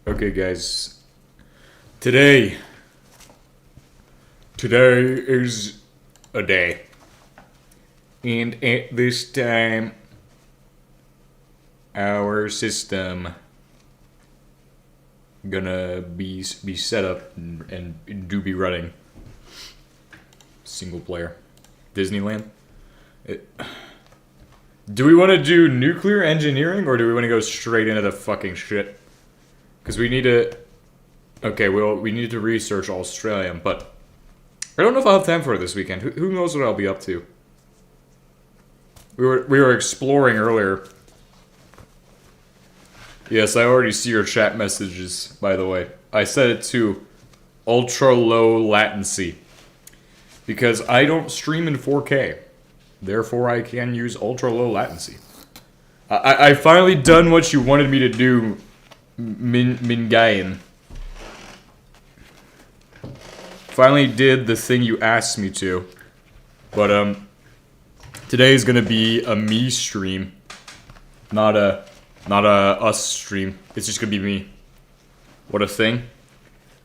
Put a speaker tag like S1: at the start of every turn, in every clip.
S1: Okay, guys. Today is a day. And at this time, our system gonna be set up and do be running. Single player. Disneyland. Do we want to do nuclear engineering or do we want to go straight into the fucking shit? Because we need to... Okay, well, we need to research Australia, but... I don't know if I'll have time for it this weekend. Who knows what I'll be up to? We were exploring earlier. Yes, I already see your chat messages, by the way. I set it to ultra low latency. Because I don't stream in 4K. Therefore, I can use ultra low latency. I finally done what you wanted me to do, Mingayan. Finally did the thing you asked me to. But, today is gonna be a me stream. Not a us stream. It's just gonna be me. What a thing.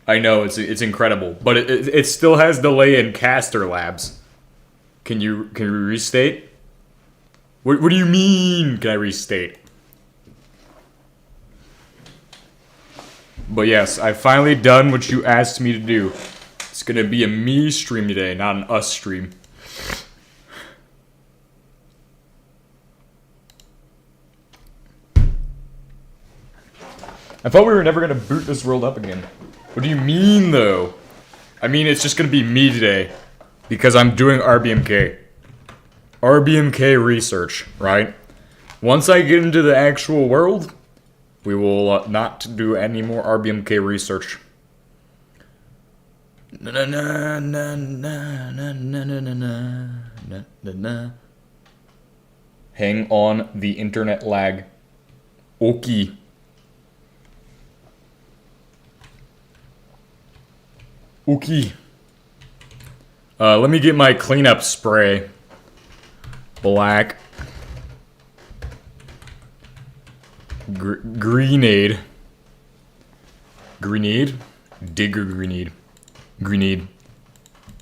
S1: I know, it's incredible. But it still has delay in Caster Labs. Can you restate? What do you mean, can I restate? But yes, I've finally done what you asked me to do. It's gonna be a me stream today, not an us stream. I thought we were never gonna boot this world up again. What do you mean, though? I mean, it's just gonna be me today. Because I'm doing RBMK. RBMK research, right? Once I get into the actual world, we will not do any more RBMK research. Hang on the internet lag. Okay. Okay. Let me get my cleanup spray. Black. Grenade. Grenade? Digger grenade. Grenade.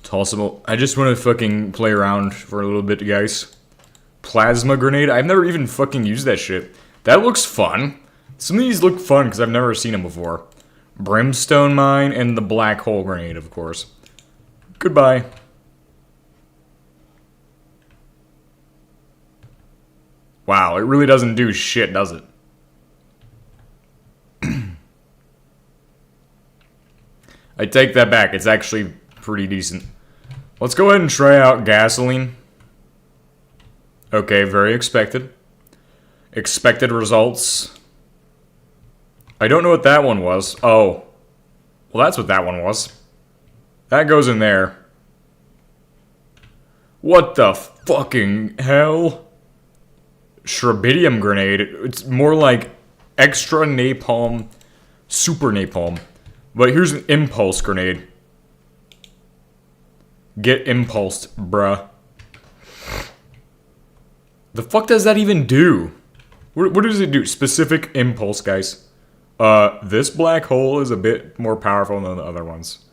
S1: Tossable. I just want to fucking play around for a little bit, guys. Plasma grenade? I've never even fucking used that shit. That looks fun. Some of these look fun because I've never seen them before. Brimstone mine and the black hole grenade, of course. Goodbye. Wow, it really doesn't do shit, does it? I take that back. It's actually pretty decent. Let's go ahead and try out gasoline. Okay, very expected. Expected results. I don't know what that one was. Oh. Well, that's what that one was. That goes in there. What the fucking hell? Shrebidium grenade. It's more like extra napalm, super napalm. But here's an impulse grenade. Get impulsed, bruh. The fuck does that even do? What does it do? Specific impulse, guys. This black hole is a bit more powerful than the other ones.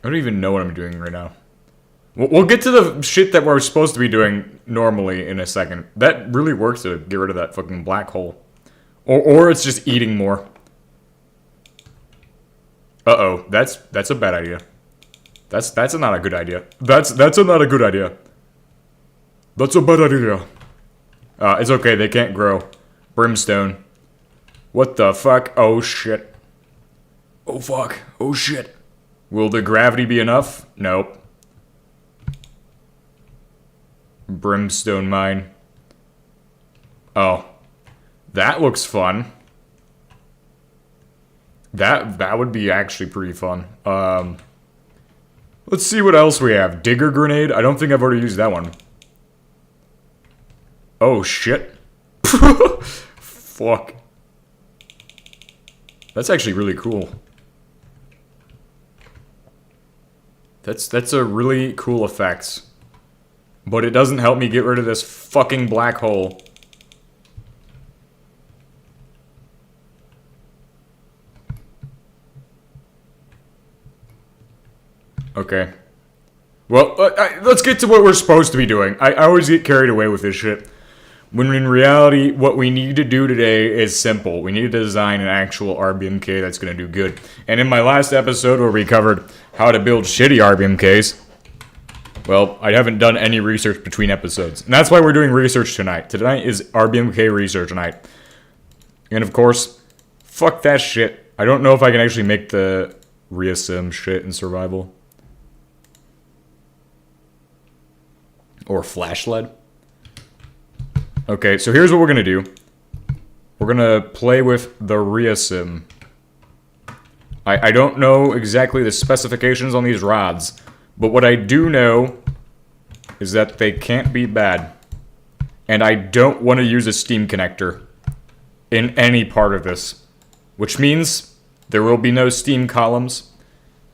S1: I don't even know what I'm doing right now. We'll get to the shit that we're supposed to be doing normally in a second. That really works to get rid of that fucking black hole. Or it's just eating more. Uh-oh, that's a bad idea. That's not a good idea. That's not a good idea. That's a bad idea. It's okay, they can't grow. Brimstone. What the fuck? Oh shit. Oh fuck. Oh shit. Will the gravity be enough? Nope. Brimstone mine. Oh. That looks fun. That would be actually pretty fun. Let's see what else we have. Digger grenade. I don't think I've already used that one. Oh shit. Fuck. That's actually really cool. That's a really cool effect. But it doesn't help me get rid of this fucking black hole. Okay. Well, let's get to what we're supposed to be doing. I always get carried away with this shit. When in reality, what we need to do today is simple. We need to design an actual RBMK that's going to do good. And in my last episode where we covered how to build shitty RBMKs, well, I haven't done any research between episodes. And that's why we're doing research tonight. Tonight is RBMK research night. And of course, fuck that shit. I don't know if I can actually make the reassim shit in survival. Or flash lead. Okay, so here's what we're gonna do. We're gonna play with the reassim. I don't know exactly the specifications on these rods, but what I do know is that they can't be bad. And I don't want to use a steam connector in any part of this, which means there will be no steam columns.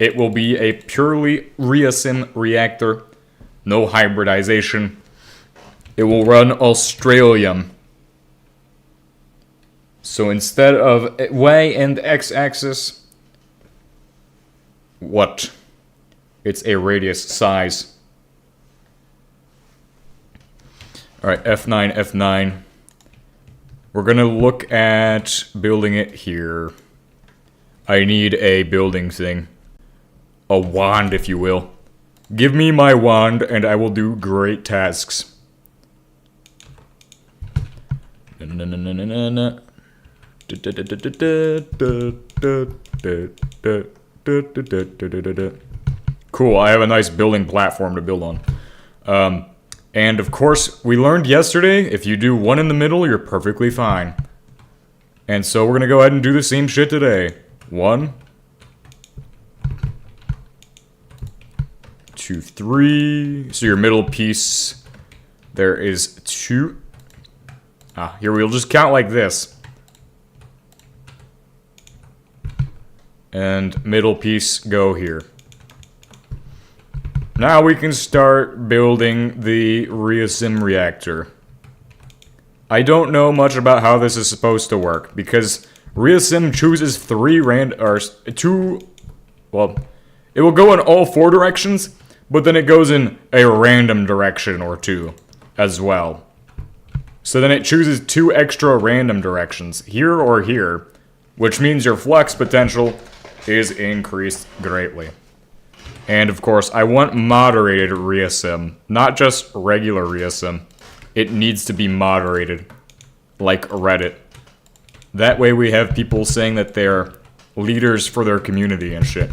S1: It will be a purely reassim reactor, no hybridization. It will run Australium. So instead of Y and X-axis, what? It's a radius size. Alright, F9, F9. We're gonna look at building it here. I need a building thing. A wand, if you will. Give me my wand and I will do great tasks. Cool, I have a nice building platform to build on. And of course, we learned yesterday, if you do one in the middle, you're perfectly fine. And so we're gonna go ahead and do the same shit today. 1, 2, 3. So your middle piece, there is 2. Here we'll just count like this. And middle piece go here. Now we can start building the reassim reactor. I don't know much about how this is supposed to work because reassim chooses 2. Well, it will go in all 4 directions, but then it goes in a random direction or 2 as well. So then it chooses 2 extra random directions, here or here, which means your flux potential is increased greatly. And of course, I want moderated reassim, not just regular reassim. It needs to be moderated, like Reddit. That way we have people saying that they're leaders for their community and shit.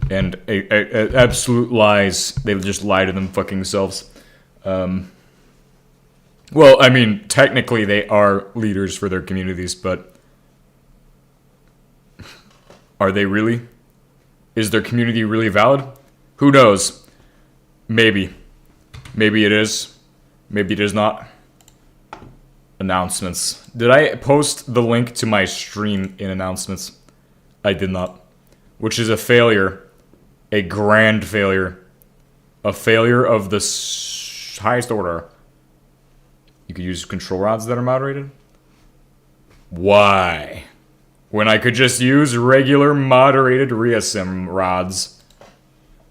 S1: And absolute lies. They just lie to them fucking selves. Well, I mean, technically they are leaders for their communities, but are they really? Is their community really valid? Who knows? Maybe. Maybe it is. Maybe it is not. Announcements. Did I post the link to my stream in announcements? I did not. Which is a failure. A grand failure. A failure of the highest order. You could use control rods that are moderated? Why? When I could just use regular moderated reassim rods.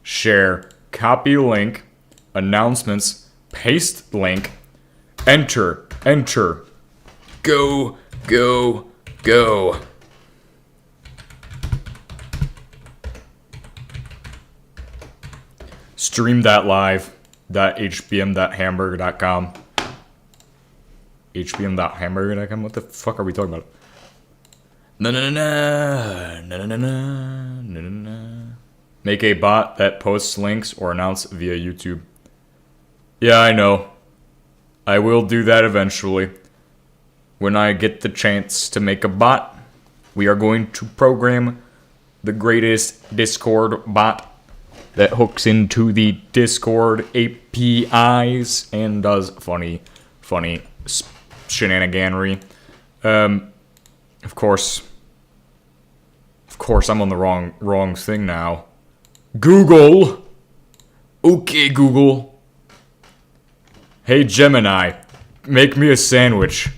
S1: Share. Copy link. Announcements. Paste link. Enter. Enter. Go. Go. Go. Stream.live.hbm.hamburger.com. hbm.hamburger.com? What the fuck are we talking about? Make a bot that posts links or announce via YouTube. Yeah, I know. I will do that eventually. When I get the chance to make a bot. We are going to program the greatest Discord bot that hooks into the Discord APIs and does funny shenaniganery. Of course, I'm on the wrong thing now. Google! Okay, Google. Hey, Gemini, make me a sandwich.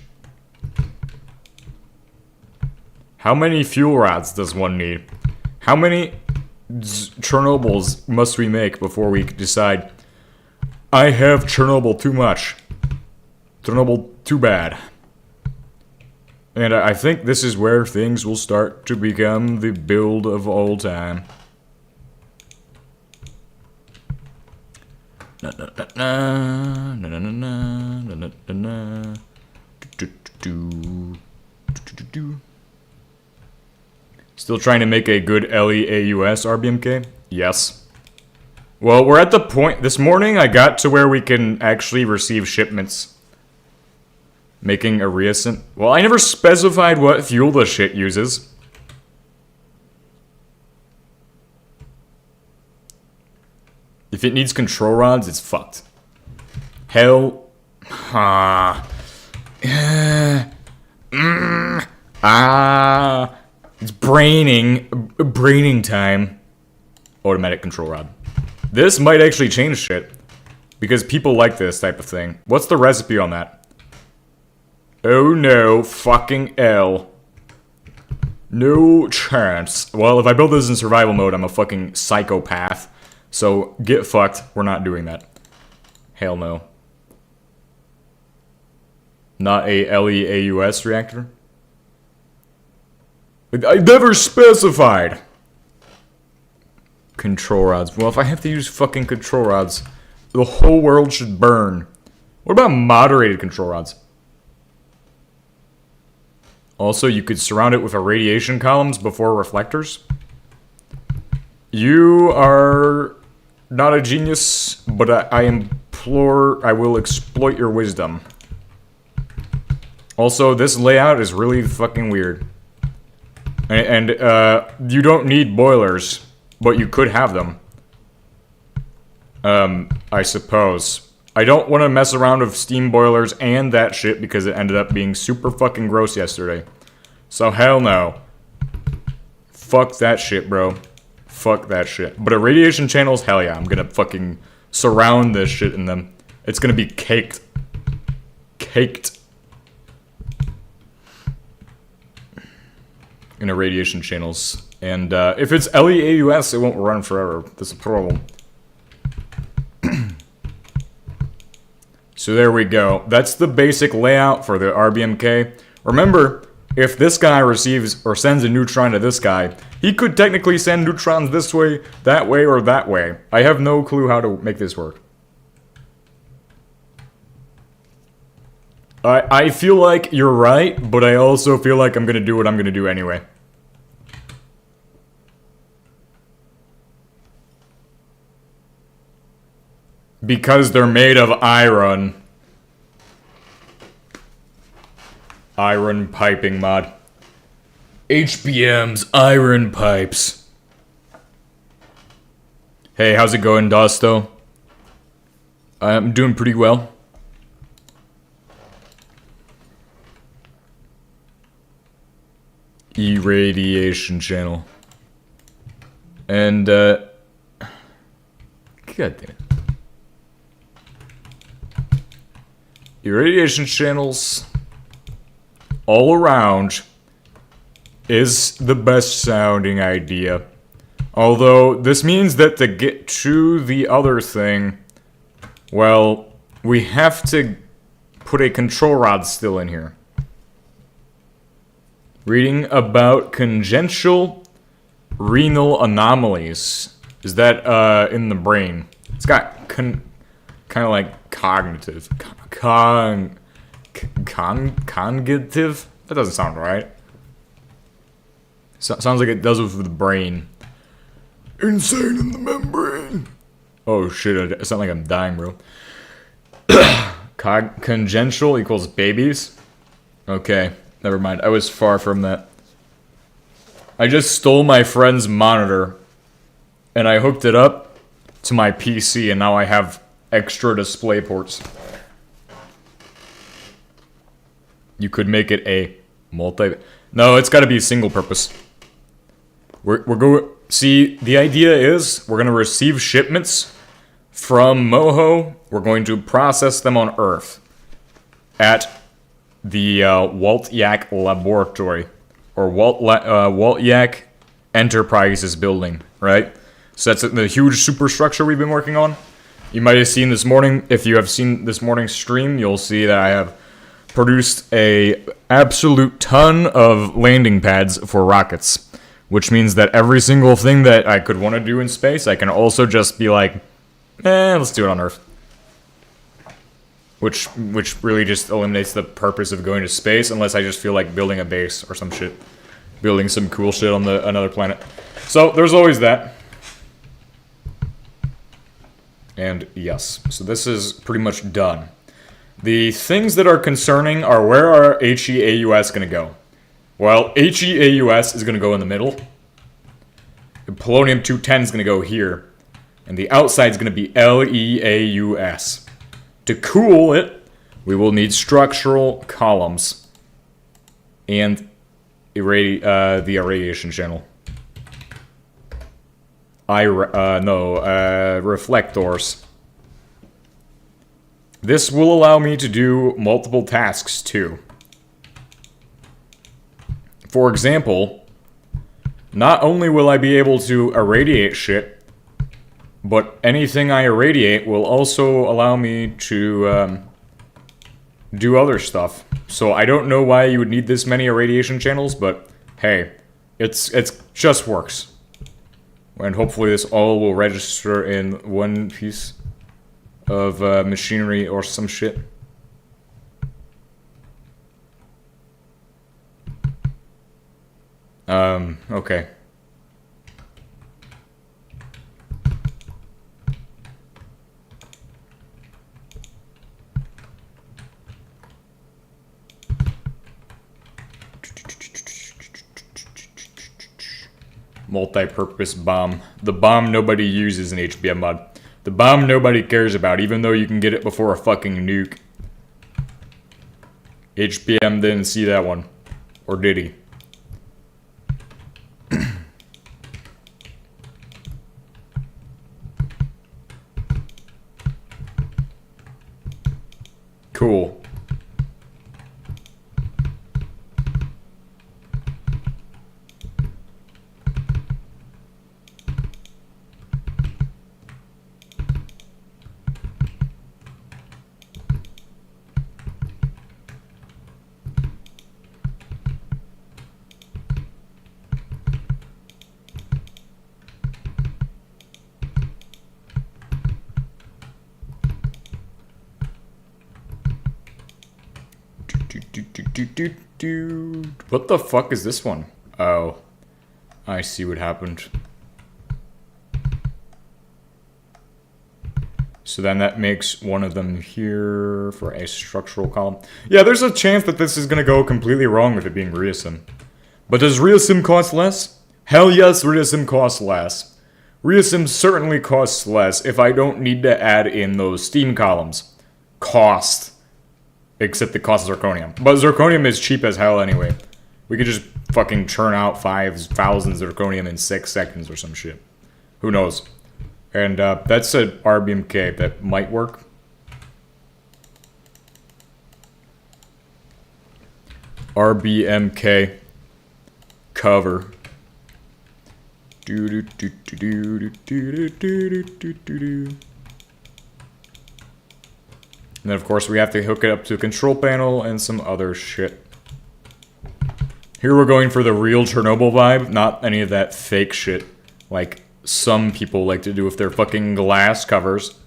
S1: How many fuel rods does one need? How many Chernobyls must we make before we decide, I have Chernobyl too much. Chernobyl too bad. And I think this is where things will start to become the build of all time. Still trying to make a good LEAUS RBMK? Yes. Well, we're at the point, this morning I got to where we can actually receive shipments. Making a reascent. Well, I never specified what fuel the shit uses. If it needs control rods, it's fucked. Hell. It's braining time. Automatic control rod. This might actually change shit. Because people like this type of thing. What's the recipe on that? Oh no, fucking L. No chance. Well, if I build this in survival mode, I'm a fucking psychopath. So, get fucked. We're not doing that. Hell no. Not a LEAUS reactor? I never specified! Control rods. Well, if I have to use fucking control rods, the whole world should burn. What about moderated control rods? Also, you could surround it with irradiation columns before reflectors. You are not a genius, but I will exploit your wisdom. Also, this layout is really fucking weird. And you don't need boilers, but you could have them. I suppose. I don't want to mess around with steam boilers and that shit because it ended up being super fucking gross yesterday. So hell no. Fuck that shit, bro. Fuck that shit. But irradiation channels, hell yeah. I'm gonna fucking surround this shit in them. It's gonna be caked. Caked. In irradiation channels. And if it's LEAUS, it won't run forever. That's a problem. So there we go. That's the basic layout for the RBMK. Remember, if this guy receives or sends a neutron to this guy, he could technically send neutrons this way, or that way. I have no clue how to make this work. I feel like you're right, but I also feel like I'm gonna do what I'm gonna do anyway. Because they're made of iron. Iron piping mod. HBMs iron pipes. Hey, how's it going, Dosto? I'm doing pretty well. Irradiation channel. And, God damn it. Irradiation channels all around is the best sounding idea. Although, this means that to get to the other thing, well, we have to put a control rod still in here. Reading about congenital renal anomalies. Is that in the brain? It's got kind of like cognitive. Cognitive? That doesn't sound right. Sounds like it does with the brain. Insane in the membrane. Oh shit, it sounds like I'm dying, bro. Congenital equals babies? Okay, never mind. I was far from that. I just stole my friend's monitor and I hooked it up to my PC and now I have extra display ports. You could make it a multi... No, it's gotta be single purpose. We're going... See, the idea is we're gonna receive shipments from Moho. We're going to process them on Earth at the Waltyak Laboratory. Or Waltyak Enterprises building, right? So that's the huge superstructure we've been working on. You might have seen this morning, if you have seen this morning's stream, you'll see that I have produced a absolute ton of landing pads for rockets. Which means that every single thing that I could want to do in space, I can also just be like, let's do it on Earth. Which really just eliminates the purpose of going to space, unless I just feel like building a base or some shit. Building some cool shit on another planet. So, there's always that. And yes, so this is pretty much done. The things that are concerning are where are HEAUS going to go? Well, HEAUS is going to go in the middle. Polonium-210 is going to go here. And the outside is going to be LEAUS. To cool it, we will need structural columns. And the irradiation channel. Reflectors. This will allow me to do multiple tasks too. For example, not only will I be able to irradiate shit, but anything I irradiate will also allow me to do other stuff. So I don't know why you would need this many irradiation channels, but hey, it's just works. And hopefully this all will register in one piece of machinery or some shit. Okay. Multi-purpose bomb. The bomb nobody uses in HBM mod. The bomb nobody cares about, even though you can get it before a fucking nuke. HBM didn't see that one. Or did he? Cool. What the fuck is this one? Oh, I see what happened. So then that makes one of them here for a structural column. Yeah, there's a chance that this is gonna go completely wrong with it being ReaSim. But does ReaSim cost less? Hell yes, ReaSim costs less. ReaSim certainly costs less if I don't need to add in those steam columns. Cost. Except it costs zirconium. But zirconium is cheap as hell anyway. We could just fucking churn out 5,000 zirconium in 6 seconds or some shit. Who knows? And that's an RBMK that might work. RBMK cover. And then, of course, we have to hook it up to a control panel and some other shit. Here we're going for the real Chernobyl vibe, not any of that fake shit like some people like to do with their fucking glass covers.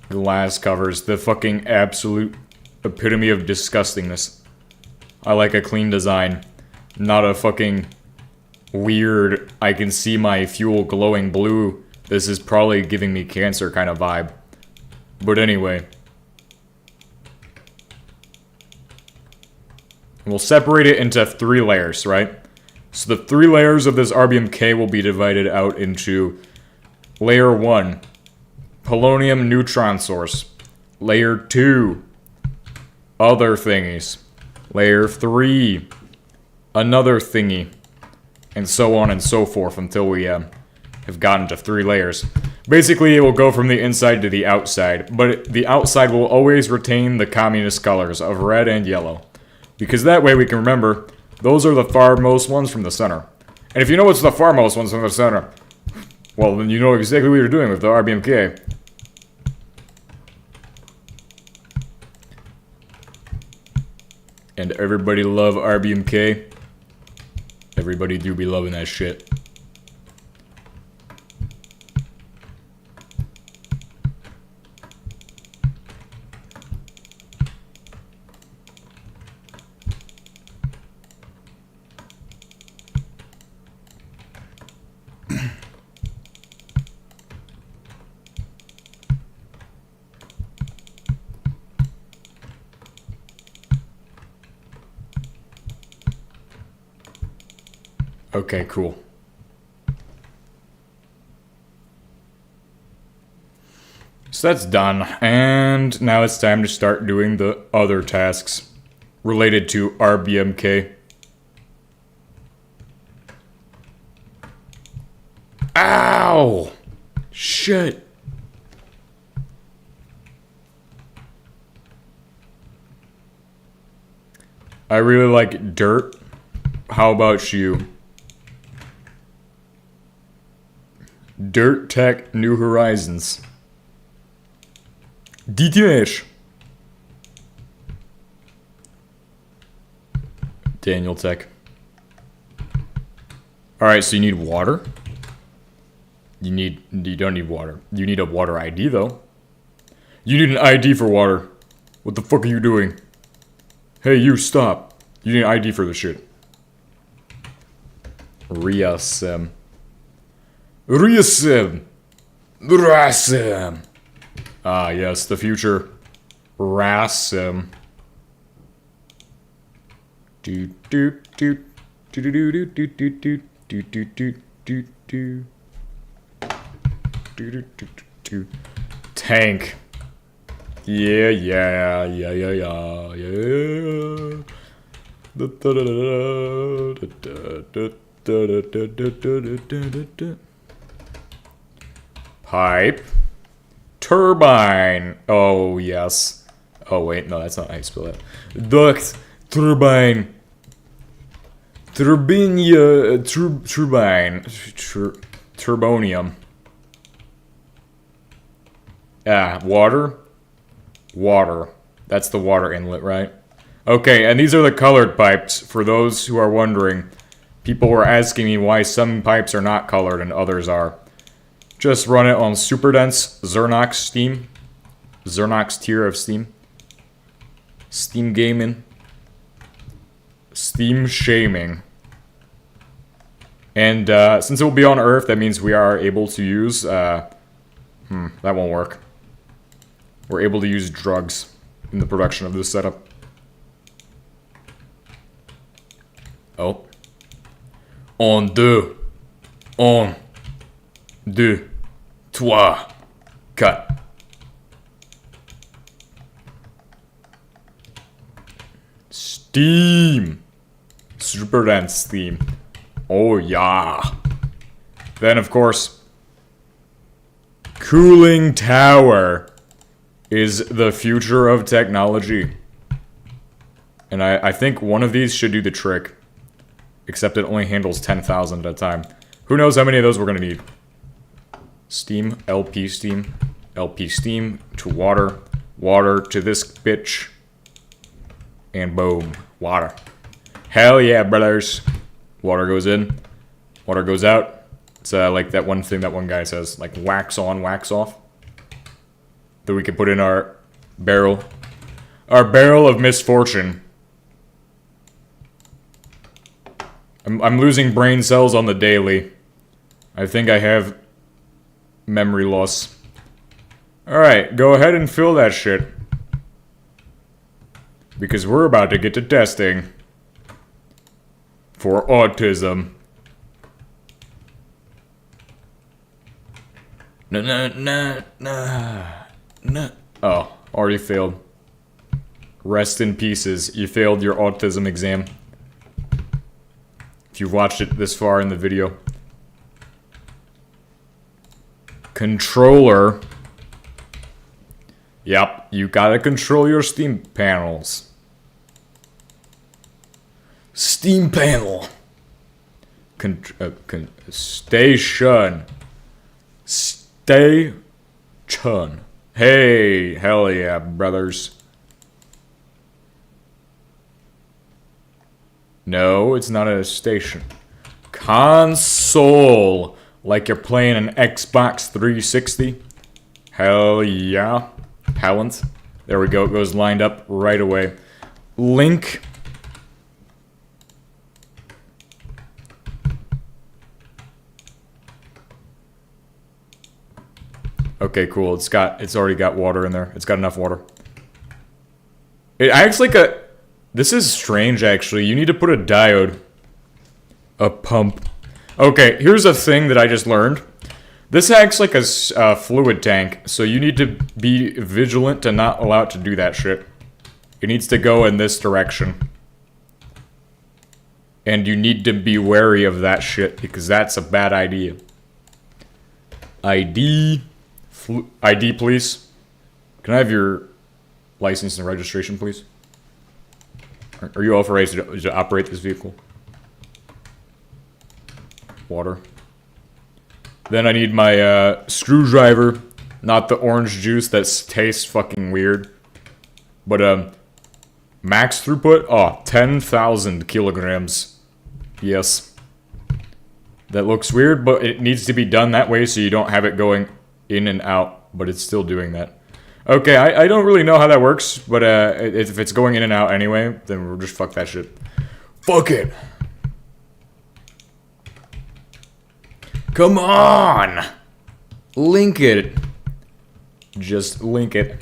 S1: Glass covers, the fucking absolute epitome of disgustingness. I like a clean design, not a fucking weird, I can see my fuel glowing blue, this is probably giving me cancer kind of vibe. But anyway. We'll separate it into 3 layers, right? So the 3 layers of this RBMK will be divided out into layer 1, polonium neutron source. Layer 2, other thingies. Layer 3, another thingy. And so on and so forth until we have gotten to 3 layers. Basically, it will go from the inside to the outside, but the outside will always retain the communist colors of red and yellow. Because that way we can remember, those are the farmost ones from the center. And if you know what's the farmost ones from the center, well, then you know exactly what you're doing with the RBMK. And everybody love RBMK. Everybody do be loving that shit. Okay, cool. So that's done, and now it's time to start doing the other tasks related to RBMK. Ow! Shit. I really like dirt. How about you? Dirt Tech New Horizons. DTMH. Daniel Tech. Alright, so you need water? You don't need water. You need a water ID though. You need an ID for water. What the fuck are you doing? Hey, you stop. You need an ID for this shit. Riasem. Riasem. Rasem. Ah, yes, the future. Rasem. Do do do do do do do do do do do do do do. Tank. Yeah, yeah, yeah, yeah, yeah, yeah. Pipe. Turbine. Oh, yes. Oh, wait, no, that's not how you spell it. Duct. Turbine. Turbinia. Turbine. Turbonium. Ah, water? Water. That's the water inlet, right? Okay, and these are the colored pipes, for those who are wondering. People were asking me why some pipes are not colored and others are. Just run it on super dense Xernox Steam. Xernox tier of Steam. Steam gaming. Steam shaming. And since it will be on Earth, that means we are able to use... that won't work. We're able to use drugs in the production of this setup. Oh. On deux. On. Deux. Trois. Quatre. Steam. Super dense steam. Oh yeah. Then of course, cooling tower is the future of technology. And I think one of these should do the trick. Except it only handles 10,000 at a time. Who knows how many of those we're gonna need. Steam, LP steam to water, water to this bitch. And boom, water. Hell yeah, brothers. Water goes in, water goes out. It's like that one thing that one guy says, like wax on, wax off. That we can put in our barrel. Our barrel of misfortune. I'm losing brain cells on the daily. I think I have memory loss. Alright, go ahead and fill that shit. Because we're about to get to testing. for autism. No. Oh, already failed. Rest in pieces. You failed your autism exam. If you've watched it this far in the video. Controller. Yep, you gotta control your Steam panels. Steam panel. Station. Station. Hey, hell yeah, brothers. No, it's not a station. Console. Like you're playing an Xbox 360. Hell yeah. Talent. There we go. It goes lined up right away. Link. Okay, cool. It's already got water in there. It's got enough water. It acts like a... This is strange, actually. You need to put a diode. A pump. Okay, here's a thing that I just learned. This acts like a fluid tank, so you need to be vigilant to not allow it to do that shit. It needs to go in this direction. And you need to be wary of that shit, because that's a bad idea. ID, please. Can I have your license and registration, please? Are you authorized to operate this vehicle? Water. Then I need my screwdriver, not the orange juice that tastes fucking weird. But max throughput? Oh, 10,000 kilograms. Yes. That looks weird, but it needs to be done that way so you don't have it going in and out, but it's still doing that. Okay, I don't really know how that works, but if it's going in and out anyway, then we'll just fuck that shit. Fuck it! Come on! Link it. Just link it.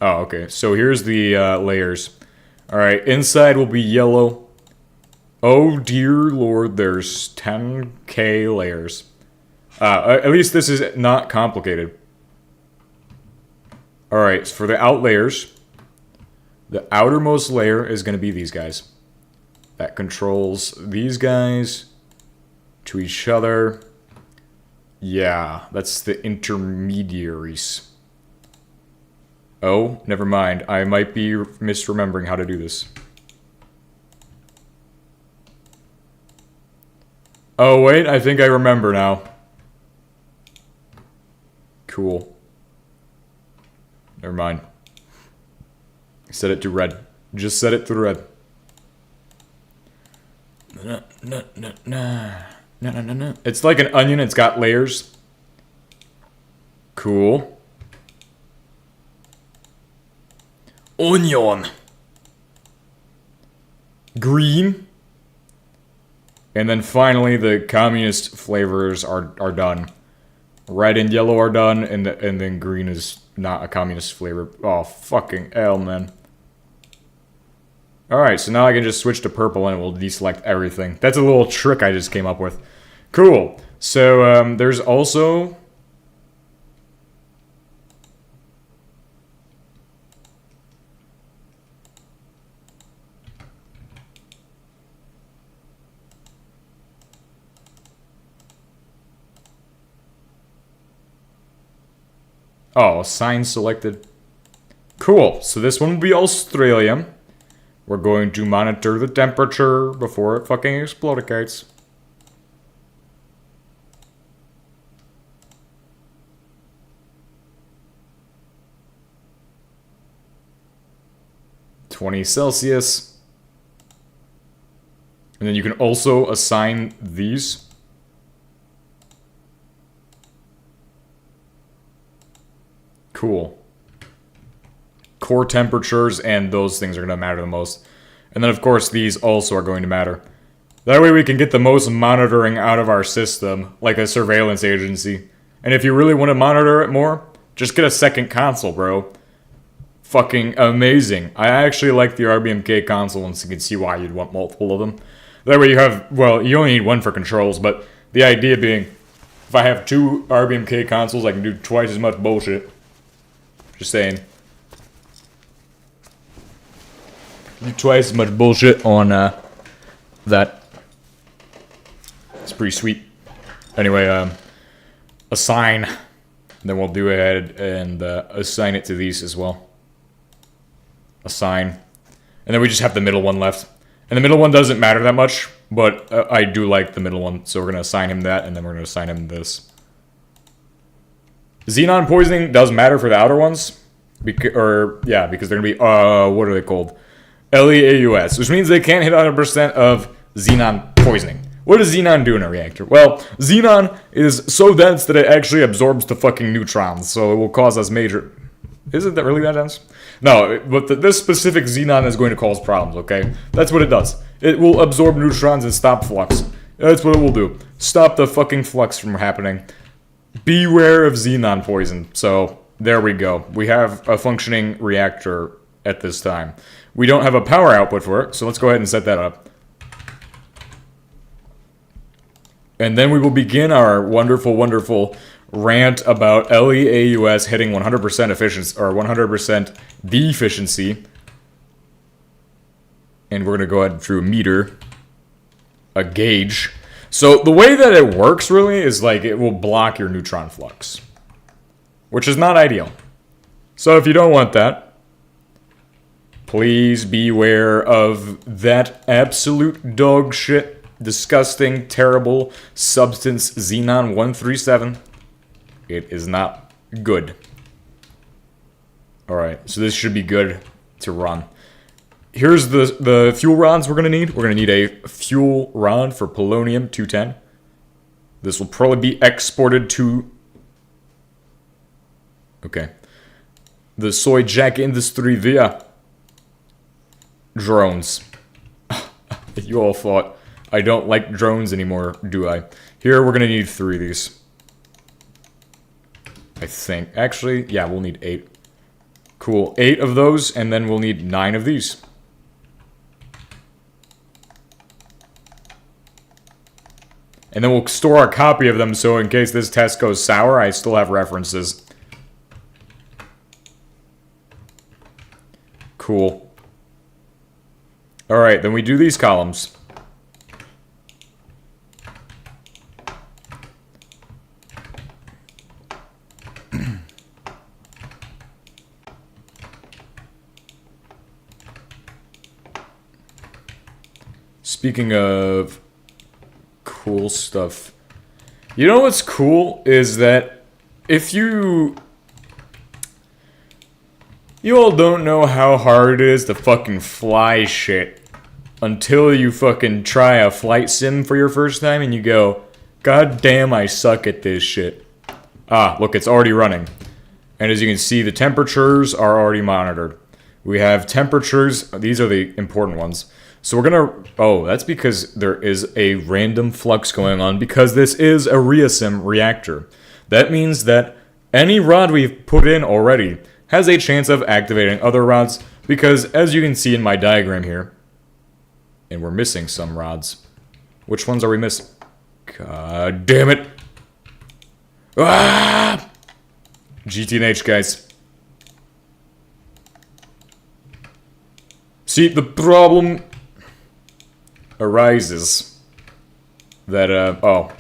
S1: Oh, okay. So here's the layers. Alright, inside will be yellow. Oh dear lord, there's 10k layers. At least this is not complicated. Alright, so for the out layers, the outermost layer is going to be these guys. That controls these guys to each other. Yeah, that's the intermediaries. Oh, never mind. I might be misremembering how to do this. Oh, wait, I think I remember now. Cool. Never mind. Set it to red. Just set it to red. No. It's like an onion, it's got layers. Cool. Onion. Green. And then finally the communist flavors are done. Red and yellow are done, and then green is not a communist flavor. Oh, fucking hell, man. Alright, so now I can just switch to purple and it will deselect everything. That's a little trick I just came up with. Cool. So, there's also... Oh, sign selected. Cool. So this one will be Australia. We're going to monitor the temperature before it fucking explodes. $20 Celsius. And then you can also assign these. Cool. Core temperatures and those things are going to matter the most. And then, of course, these also are going to matter. That way we can get the most monitoring out of our system, like a surveillance agency. And if you really want to monitor it more, Just get a second console, bro. Fucking amazing. I actually like the RBMK console, and so you can see why you'd want multiple of them. That way you have, well, you only need one for controls, but the idea being, if I have 2 RBMK consoles, I can do twice as much bullshit. Just saying. Do twice as much bullshit on, that. It's pretty sweet. Anyway, assign. Then we'll do ahead and, assign it to these as well. Assign. And then we just have the middle one left. And the middle one doesn't matter that much, but I do like the middle one, so we're going to assign him that, and then we're going to assign him this. Xenon poisoning does matter for the outer ones, because they're going to be, what are they called? LEAUS, which means they can't hit 100% of xenon poisoning. What does xenon do in a reactor? Well, xenon is so dense that it actually absorbs the fucking neutrons, so it will cause us major... Isn't that really that dense? No, but this specific xenon is going to cause problems, okay? That's what it does. It will absorb neutrons and stop flux. That's what it will do. Stop the fucking flux from happening. Beware of xenon poison. So, there we go. We have a functioning reactor at this time. We don't have a power output for it, so let's go ahead and set that up. And then we will begin our wonderful, wonderful rant about LEAUS hitting 100% efficiency, or 100% deficiency. And we're going to go ahead through a meter, a gauge. So the way that it works really is like it will block your neutron flux, which is not ideal. So if you don't want that, please beware of that absolute dog shit, disgusting, terrible substance Xenon 137. It is not good. Alright, so this should be good to run. Here's the fuel rods we're going to need. We're going to need a fuel rod for polonium-210. This will probably be exported to... Okay. The soy jack industry via drones. You all thought I don't like drones anymore, do I? Here, we're going to need 3 of these. I think. Actually, yeah, we'll need 8. Cool. 8 of those, and then we'll need 9 of these. And then we'll store a copy of them, so in case this test goes sour, I still have references. Cool. Alright, then we do these columns. Speaking of cool stuff, you know what's cool is that if you all don't know how hard it is to fucking fly shit until you fucking try a flight sim for your first time and you go, God damn, I suck at this shit. Ah, look, it's already running. And as you can see, the temperatures are already monitored. We have temperatures, these are the important ones. So we're gonna, oh, that's because there is a random flux going on because this is a ReaSim reactor. That means that any rod we've put in already has a chance of activating other rods because as you can see in my diagram here, and we're missing some rods. Which ones are we missing? God damn it. Ah! GTNH, guys. See, the problem arises that, oh.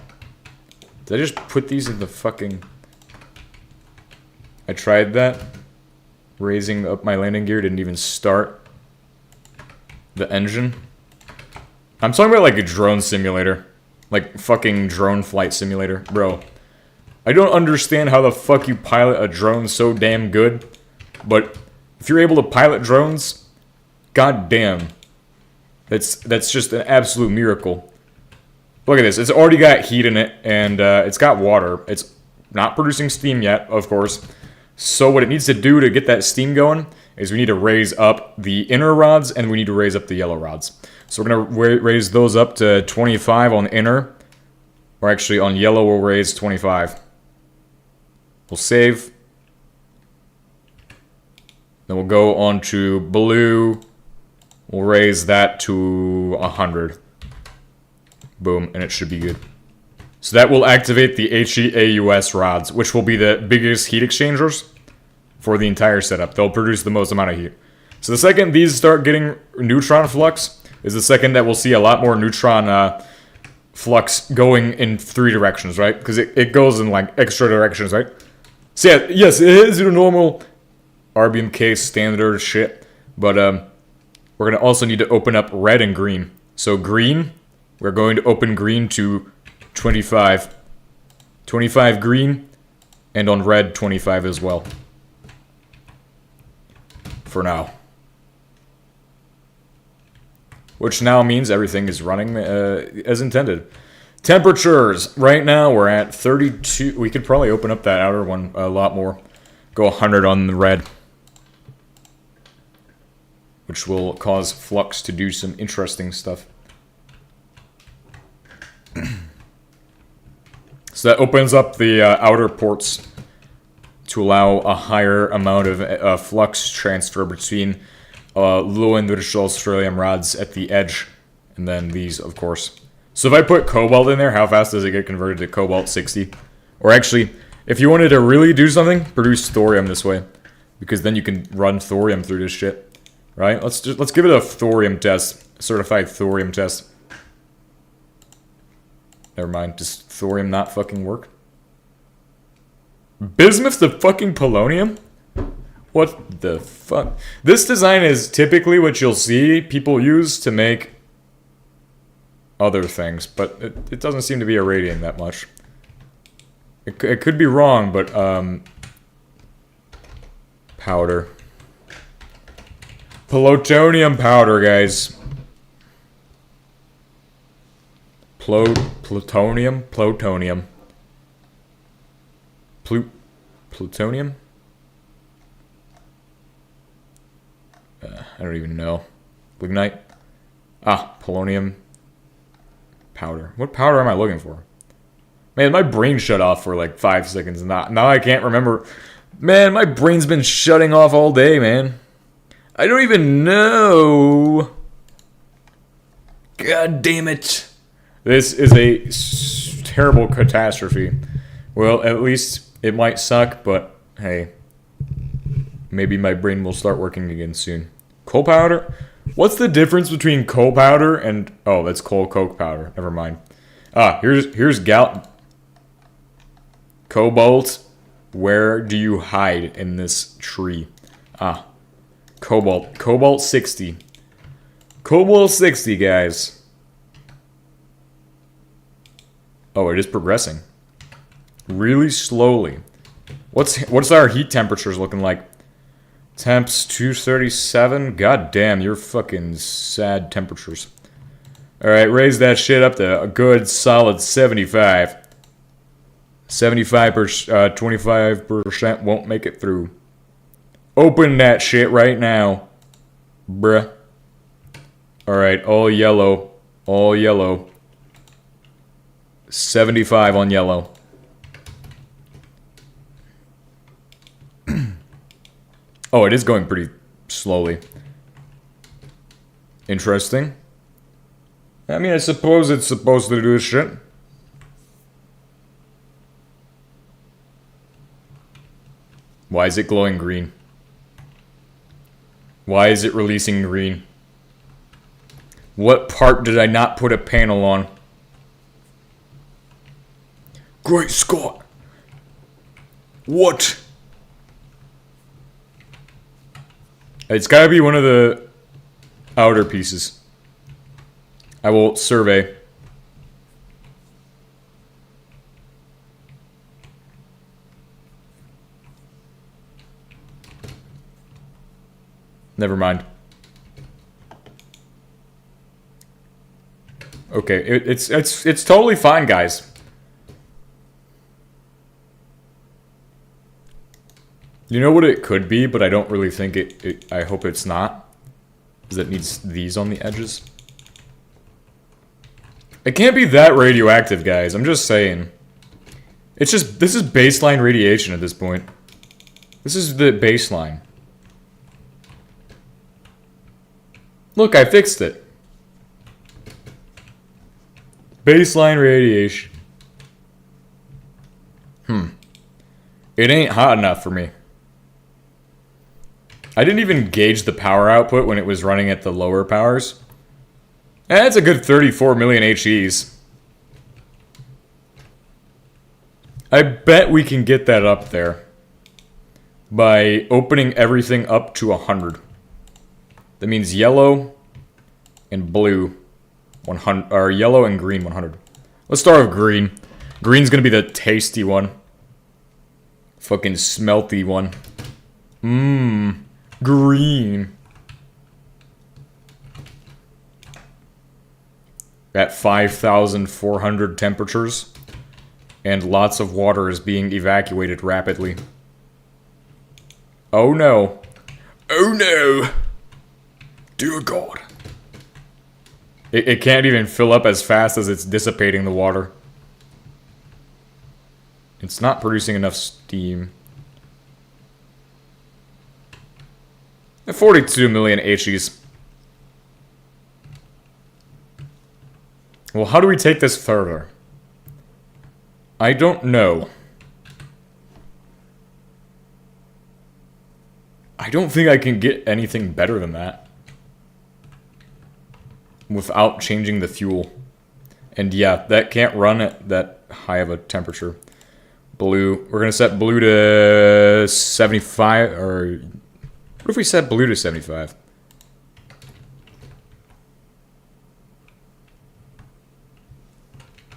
S1: Did I just put these in the fucking... I tried that. Raising up my landing gear didn't even start the engine. I'm talking about like a drone simulator. Like fucking drone flight simulator. Bro. I don't understand how the fuck you pilot a drone so damn good. But if you're able to pilot drones, god damn. That's just an absolute miracle. Look at this. It's already got heat in it, and it's got water. It's not producing steam yet, of course. So what it needs to do to get that steam going is we need to raise up the inner rods, and we need to raise up the yellow rods. So we're going to raise those up to 25 on the inner. Or actually, on yellow, we'll raise 25. We'll save. Then we'll go on to blue. We'll raise that to 100. Boom, and it should be good. So that will activate the HEAUS rods, which will be the biggest heat exchangers for the entire setup. They'll produce the most amount of heat. So the second these start getting neutron flux is the second that we'll see a lot more neutron flux going in 3 directions, right? Because it goes in like extra directions, right? So yeah, yes, it is your normal RBMK standard shit, but we're gonna also need to open up red and green. So green, we're going to open green to 25. 25 green, and on red, 25 as well. For now. Which now means everything is running as intended. Temperatures. Right now, we're at 32. We could probably open up that outer one a lot more. Go 100 on the red. Which will cause flux to do some interesting stuff. So that opens up the outer ports to allow a higher amount of flux transfer between low enriched Australium rods at the edge, and then these, of course. So if I put cobalt in there, how fast does it get converted to cobalt 60? Or actually, if you wanted to really do something, produce thorium this way, because then you can run thorium through this shit. Right? Let's give it a thorium test, certified thorium test. Never mind, does thorium not fucking work? Bismuth to fucking polonium? What the fuck? This design is typically what you'll see people use to make other things, but it doesn't seem to be irradiating that much. It could be wrong, but powder. Plutonium powder, guys. Plutonium? Plutonium. Plutonium? I don't even know. Lignite? Ah, polonium powder. What powder am I looking for? Man, my brain shut off for like 5 seconds. Now I can't remember. Man, my brain's been shutting off all day, man. I don't even know. God damn it. This is a terrible catastrophe. Well, at least it might suck, but hey. Maybe my brain will start working again soon. Coal powder? What's the difference between coal powder and... Oh, that's coal coke powder. Never mind. Ah, here's Cobalt. Where do you hide in this tree? Ah. Cobalt. Cobalt 60. Cobalt 60, guys. Oh, it is progressing. Really slowly. What's our heat temperatures looking like? Temps 237. God damn, you're fucking sad temperatures. Alright, raise that shit up to a good solid 75. 25%, won't make it through. Open that shit right now. Bruh. Alright, all yellow. All yellow. 75 on yellow. Oh, it is going pretty slowly. Interesting. I mean, I suppose it's supposed to do this shit. Why is it glowing green? Why is it releasing green? What part did I not put a panel on? Great Scott! What? It's gotta be one of the outer pieces. I will survey. Never mind. Okay, it's totally fine, guys. You know what it could be, but I don't really think I hope it's not. Is it needs these on the edges. It can't be that radioactive, guys. I'm just saying. It's just, this is baseline radiation at this point. This is the baseline. Look, I fixed it. Baseline radiation. It ain't hot enough for me. I didn't even gauge the power output when it was running at the lower powers. That's a good 34 million HEs. I bet we can get that up there by opening everything up to 100. That means yellow and blue 100, or yellow and green 100. Let's start with green. Green's gonna be the tasty one. Fucking smelty one. Green. At 5,400 temperatures. And lots of water is being evacuated rapidly. Oh no. Oh no. Dear God. It can't even fill up as fast as it's dissipating the water. It's not producing enough steam. 42 million HEs. Well, how do we take this further? I don't know. I don't think I can get anything better than that. Without changing the fuel. And yeah, that can't run at that high of a temperature. Blue. We're gonna set blue to 75, or... What if we set blue to 75?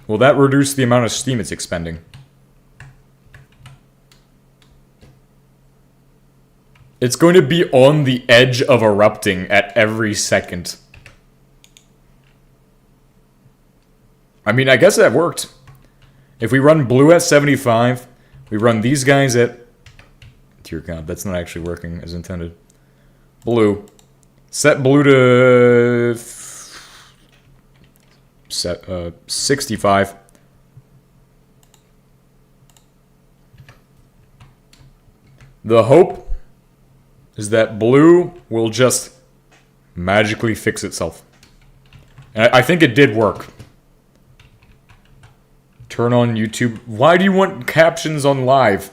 S1: Will that reduce the amount of steam it's expending? It's going to be on the edge of erupting at every second. I mean, I guess that worked. If we run blue at 75, we run these guys at... Dear God, that's not actually working as intended. Blue. Set blue to... 65. The hope is that blue will just magically fix itself. And I think it did work. Turn on YouTube. Why do you want captions on live?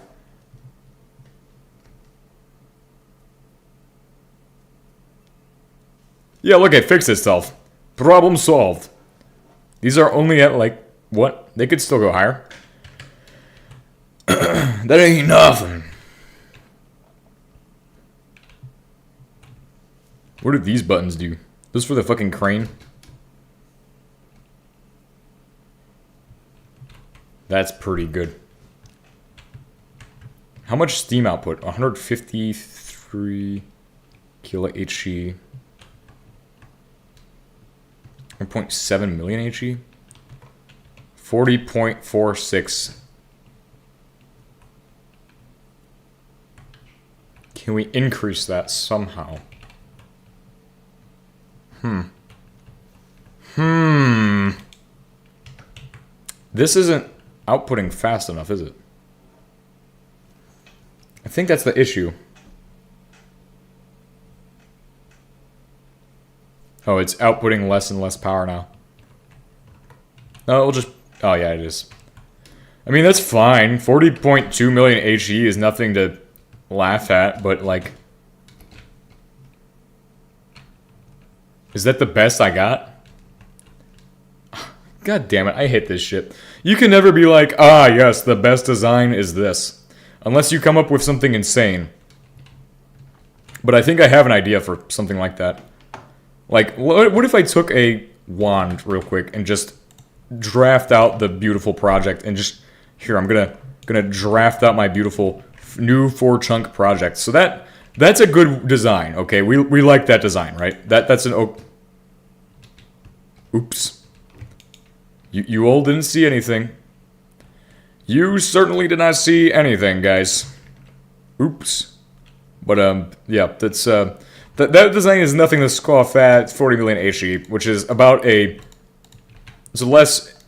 S1: Yeah, look, it fixed itself. Problem solved. These are only at, like, what? They could still go higher. That ain't nothing. What do these buttons do? Those for the fucking crane? That's pretty good. How much steam output? 153 kilo HE. 1.7 million HE? 40.46. Can we increase that somehow? This isn't outputting fast enough, is it? I think that's the issue. Oh, it's outputting less and less power now. No, it'll just... Oh, yeah, it is. I mean, that's fine. 40.2 million HE is nothing to laugh at, but, like... Is that the best I got? God damn it, I hate this shit. You can never be like, ah, yes, the best design is this. Unless you come up with something insane. But I think I have an idea for something like that. Like, what if I took a wand real quick and just draft out the beautiful project and just... Here, I'm gonna draft out my beautiful new 4-chunk project. So that's a good design, okay? We like that design, right? That's an... Oops. You all didn't see anything. You certainly did not see anything, guys. Oops. But, yeah, that's, that design is nothing to scoff at. 40 million HE, which is about a... It's less...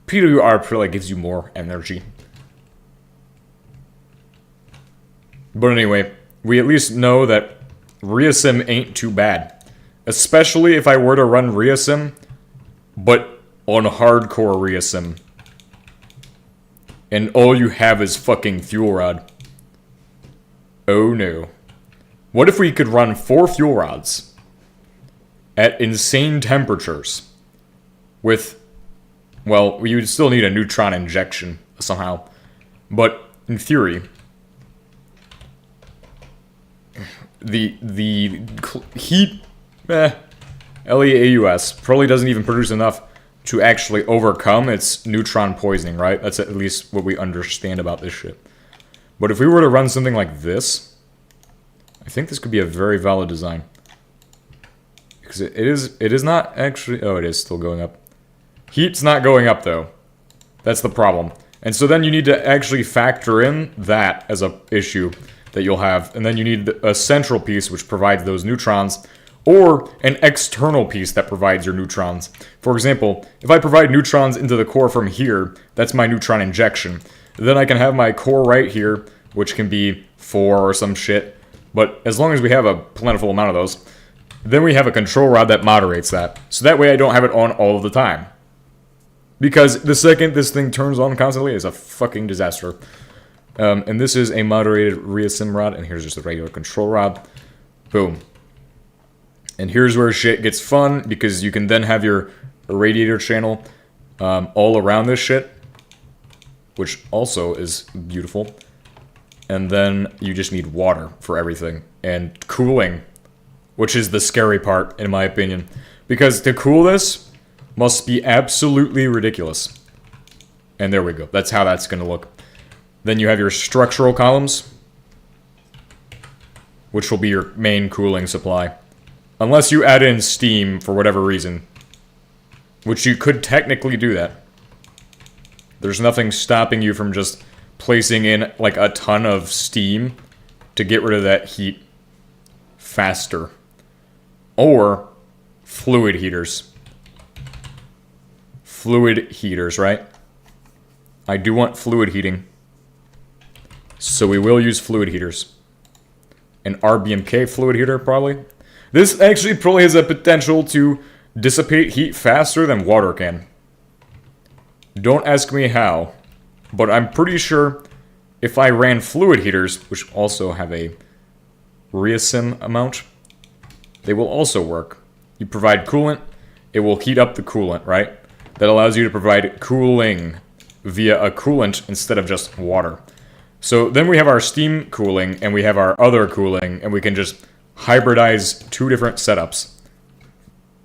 S1: PWR probably gives you more energy. But anyway, we at least know that Reasim ain't too bad. Especially if I were to run Reasim, but on hardcore Reasim. And all you have is fucking fuel rod. Oh no. What if we could run 4 fuel rods at insane temperatures with, well, we would still need a neutron injection somehow, but in theory, the heat, LEAUS probably doesn't even produce enough to actually overcome its neutron poisoning, right? That's at least what we understand about this shit. But if we were to run something like this, I think this could be a very valid design. Because it is not actually... Oh, it is still going up. Heat's not going up, though. That's the problem. And so then you need to actually factor in that as a issue that you'll have. And then you need a central piece which provides those neutrons, or an external piece that provides your neutrons. For example, if I provide neutrons into the core from here, that's my neutron injection. Then I can have my core right here, which can be 4 or some shit. But as long as we have a plentiful amount of those, then we have a control rod that moderates that. So that way I don't have it on all of the time. Because the second this thing turns on constantly, it's a fucking disaster. And this is a moderated Reasim rod, and here's just a regular control rod. Boom. And here's where shit gets fun, because you can then have your radiator channel all around this shit, which also is beautiful. And then you just need water for everything. And cooling, which is the scary part, in my opinion. Because to cool this must be absolutely ridiculous. And there we go. That's how that's going to look. Then you have your structural columns, which will be your main cooling supply. Unless you add in steam for whatever reason. Which you could technically do that. There's nothing stopping you from just placing in like a ton of steam to get rid of that heat faster. Or fluid heaters. Fluid heaters, right? I do want fluid heating. So we will use fluid heaters. An RBMK fluid heater, probably. This actually probably has a potential to dissipate heat faster than water can. Don't ask me how, but I'm pretty sure if I ran fluid heaters, which also have a Reasim amount, they will also work. You provide coolant, it will heat up the coolant, right? That allows you to provide cooling via a coolant instead of just water. So then we have our steam cooling, and we have our other cooling, and we can just hybridize 2 different setups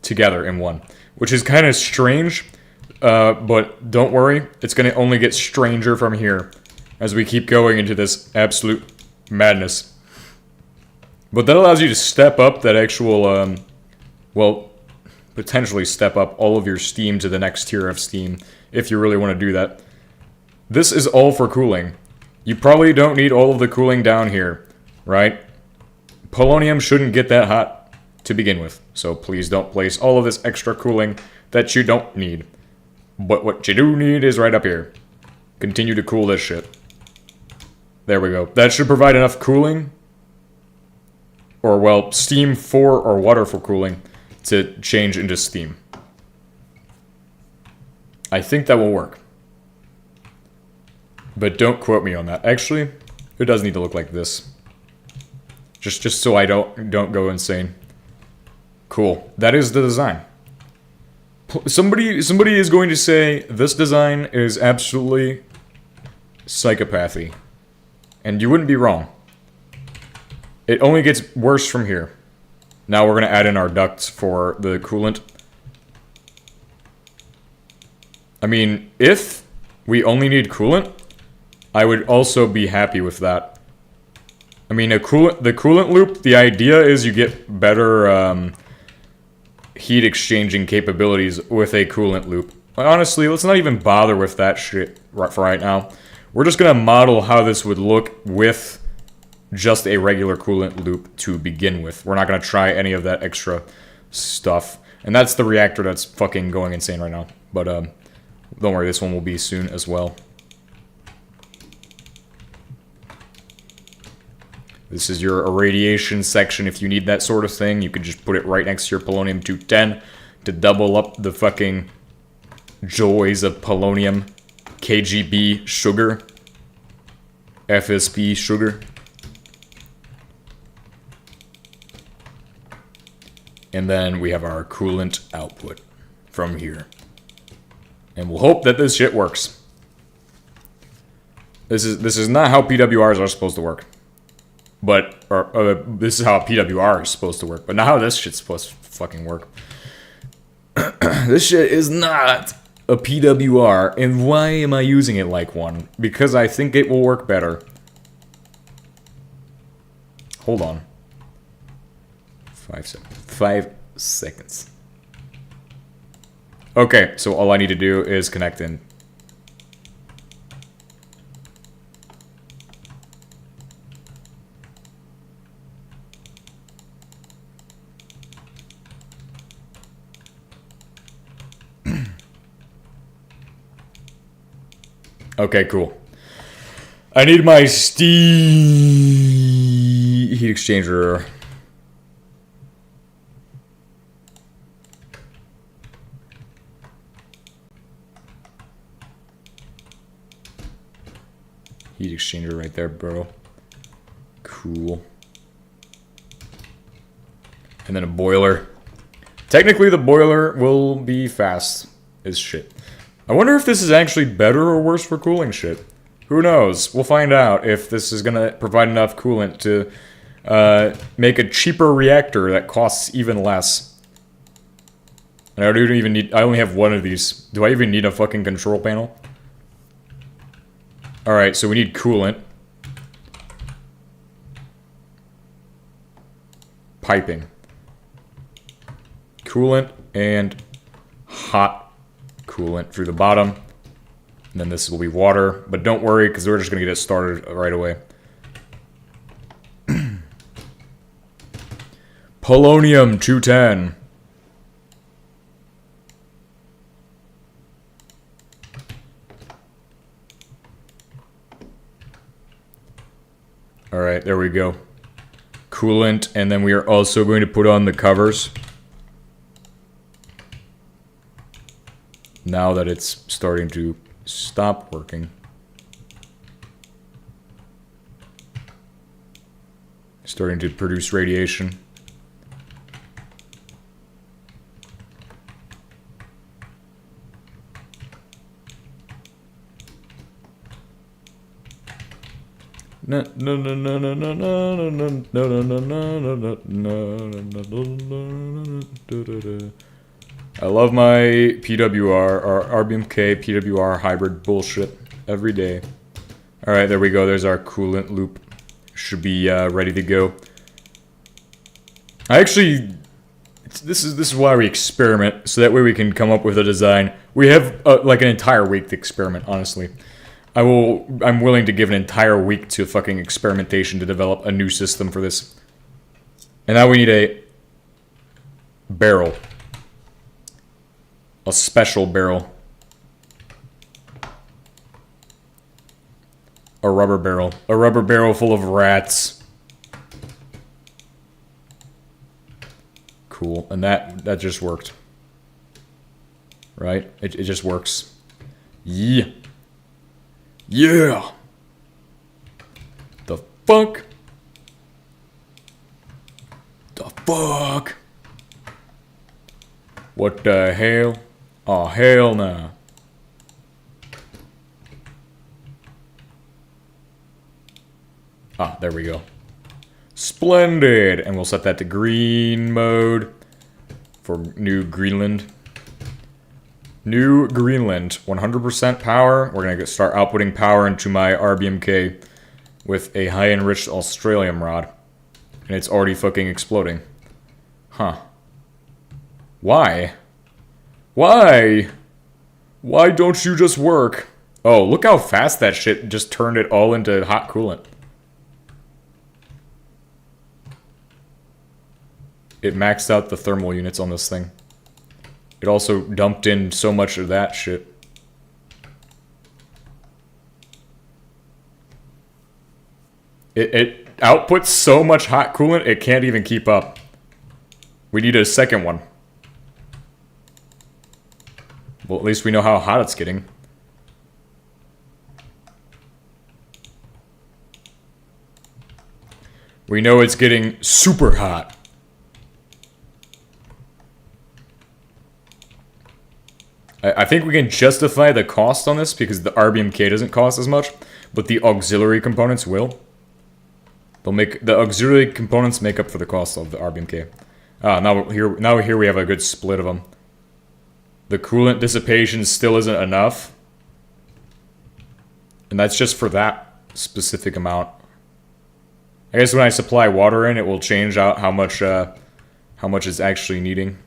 S1: together in one. Which is kind of strange, but don't worry, it's going to only get stranger from here as we keep going into this absolute madness. But that allows you to step up that actual, well, potentially step up all of your steam to the next tier of steam, if you really want to do that. This is all for cooling. You probably don't need all of the cooling down here, right? Polonium shouldn't get that hot to begin with, so please don't place all of this extra cooling that you don't need. But what you do need is right up here. Continue to cool this shit. There we go. That should provide enough cooling, or well, steam for, or water for cooling, to change into steam. I think that will work. But don't quote me on that. Actually, it does need to look like this. Just so I don't go insane. Cool. That is the design. Somebody is going to say this design is absolutely psychopathy. And you wouldn't be wrong. It only gets worse from here. Now we're going to add in our ducts for the coolant. I mean, if we only need coolant, I would also be happy with that. I mean, the coolant loop, the idea is you get better heat exchanging capabilities with a coolant loop. Honestly, let's not even bother with that shit for right now. We're just going to model how this would look with just a regular coolant loop to begin with. We're not going to try any of that extra stuff. And that's the reactor that's fucking going insane right now. But don't worry, this one will be soon as well. This is your irradiation section. If you need that sort of thing, you can just put it right next to your polonium-210 to double up the fucking joys of polonium, KGB sugar, FSP sugar. And then we have our coolant output from here. And we'll hope that this shit works. This is not how PWRs are supposed to work. But, this is how PWR is supposed to work. But not how this shit's supposed to fucking work. This shit is not a PWR. And why am I using it like one? Because I think it will work better. Hold on. 5 seconds. 5 seconds. Okay, so all I need to do is connect in. Okay, cool. I need my heat exchanger. Heat exchanger right there, bro. Cool. And then a boiler. Technically, the boiler will be fast as shit. I wonder if this is actually better or worse for cooling shit. Who knows? We'll find out if this is gonna provide enough coolant to make a cheaper reactor that costs even less. And I don't even need... I only have one of these. Do I even need a fucking control panel? Alright, so we need coolant. Piping. Coolant and hot coolant through the bottom. And then this will be water. But don't worry, because we're just going to get it started right away. Polonium-210. Alright, there we go. Coolant, and then we are also going to put on the covers. Now that it's starting to stop working. Starting to produce radiation. I love my PWR or RBMK PWR hybrid bullshit every day. Alright, there we go. There's our coolant loop. Should be ready to go. I actually... This is why we experiment, so that way we can come up with a design. We have like an entire week to experiment, honestly. I'm willing to give an entire week to fucking experimentation to develop a new system for this. And now we need a barrel. A special barrel. A rubber barrel. A rubber barrel full of rats. Cool. And that just worked. Right? It just works. Yeah. Yeah! The fuck? The fuck? What the hell? Oh, hell no. Ah, there we go. Splendid! And we'll set that to green mode for New Greenland. New Greenland, 100% power. We're gonna start outputting power into my RBMK with a high enriched Australium rod. And it's already fucking exploding. Huh. Why? Why? Why don't you just work? Oh, look how fast that shit just turned it all into hot coolant. It maxed out the thermal units on this thing. It also dumped in so much of that shit. It outputs so much hot coolant, it can't even keep up. We need a second one. Well, at least we know how hot it's getting. We know it's getting super hot. I think we can justify the cost on this because the RBMK doesn't cost as much, but the auxiliary components will. The auxiliary components make up for the cost of the RBMK. Now here we have a good split of them. The coolant dissipation still isn't enough, and that's just for that specific amount. I guess when I supply water in, it will change out how much it's actually needing.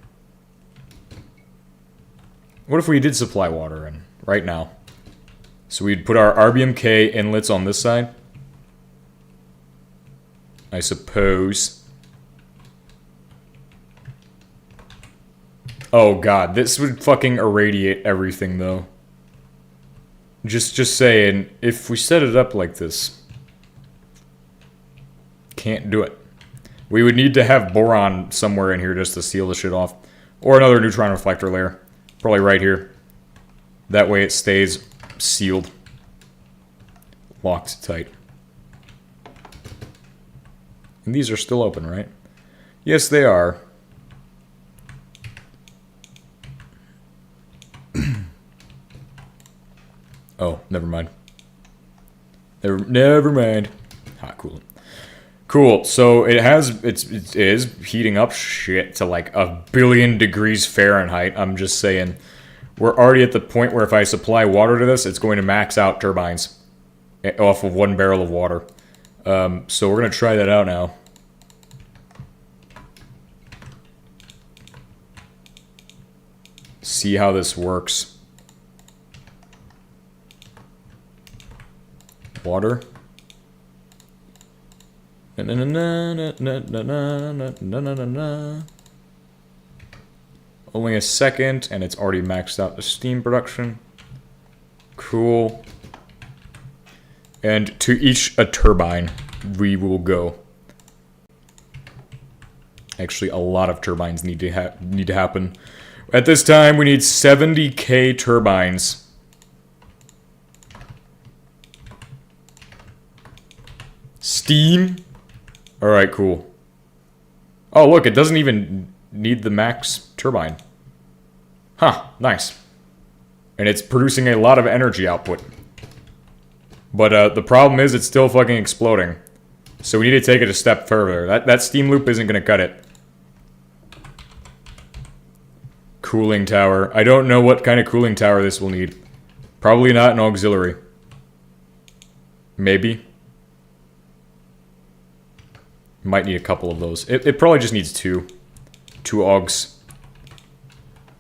S1: What if we did supply water in right now? So we'd put our RBMK inlets on this side. I suppose. Oh god, this would fucking irradiate everything though. Just saying, if we set it up like this. Can't do it. We would need to have boron somewhere in here just to seal the shit off. Or another neutron reflector layer. Probably right here. That way it stays sealed. Locked tight. And these are still open, right? Yes, they are. Oh, never mind. Never mind. Hot coolant. Cool, so it is heating up shit to like 1 billion degrees Fahrenheit. I'm just saying. We're already at the point where if I supply water to this, it's going to max out turbines off of 1 barrel of water. So we're going to try that out now. See how this works. Water. Only a second, and it's already maxed out the steam production. Cool. And to each a turbine, we will go. Actually, a lot of turbines need to happen. At this time, we need 70k turbines. Steam? Alright, cool. Oh, look, it doesn't even need the max turbine. Huh, nice. And it's producing a lot of energy output. But the problem is it's still fucking exploding. So we need to take it a step further. That steam loop isn't going to cut it. Cooling tower. I don't know what kind of cooling tower this will need. Probably not an auxiliary. Maybe. Might need a couple of those. It probably just needs two. 2 augs.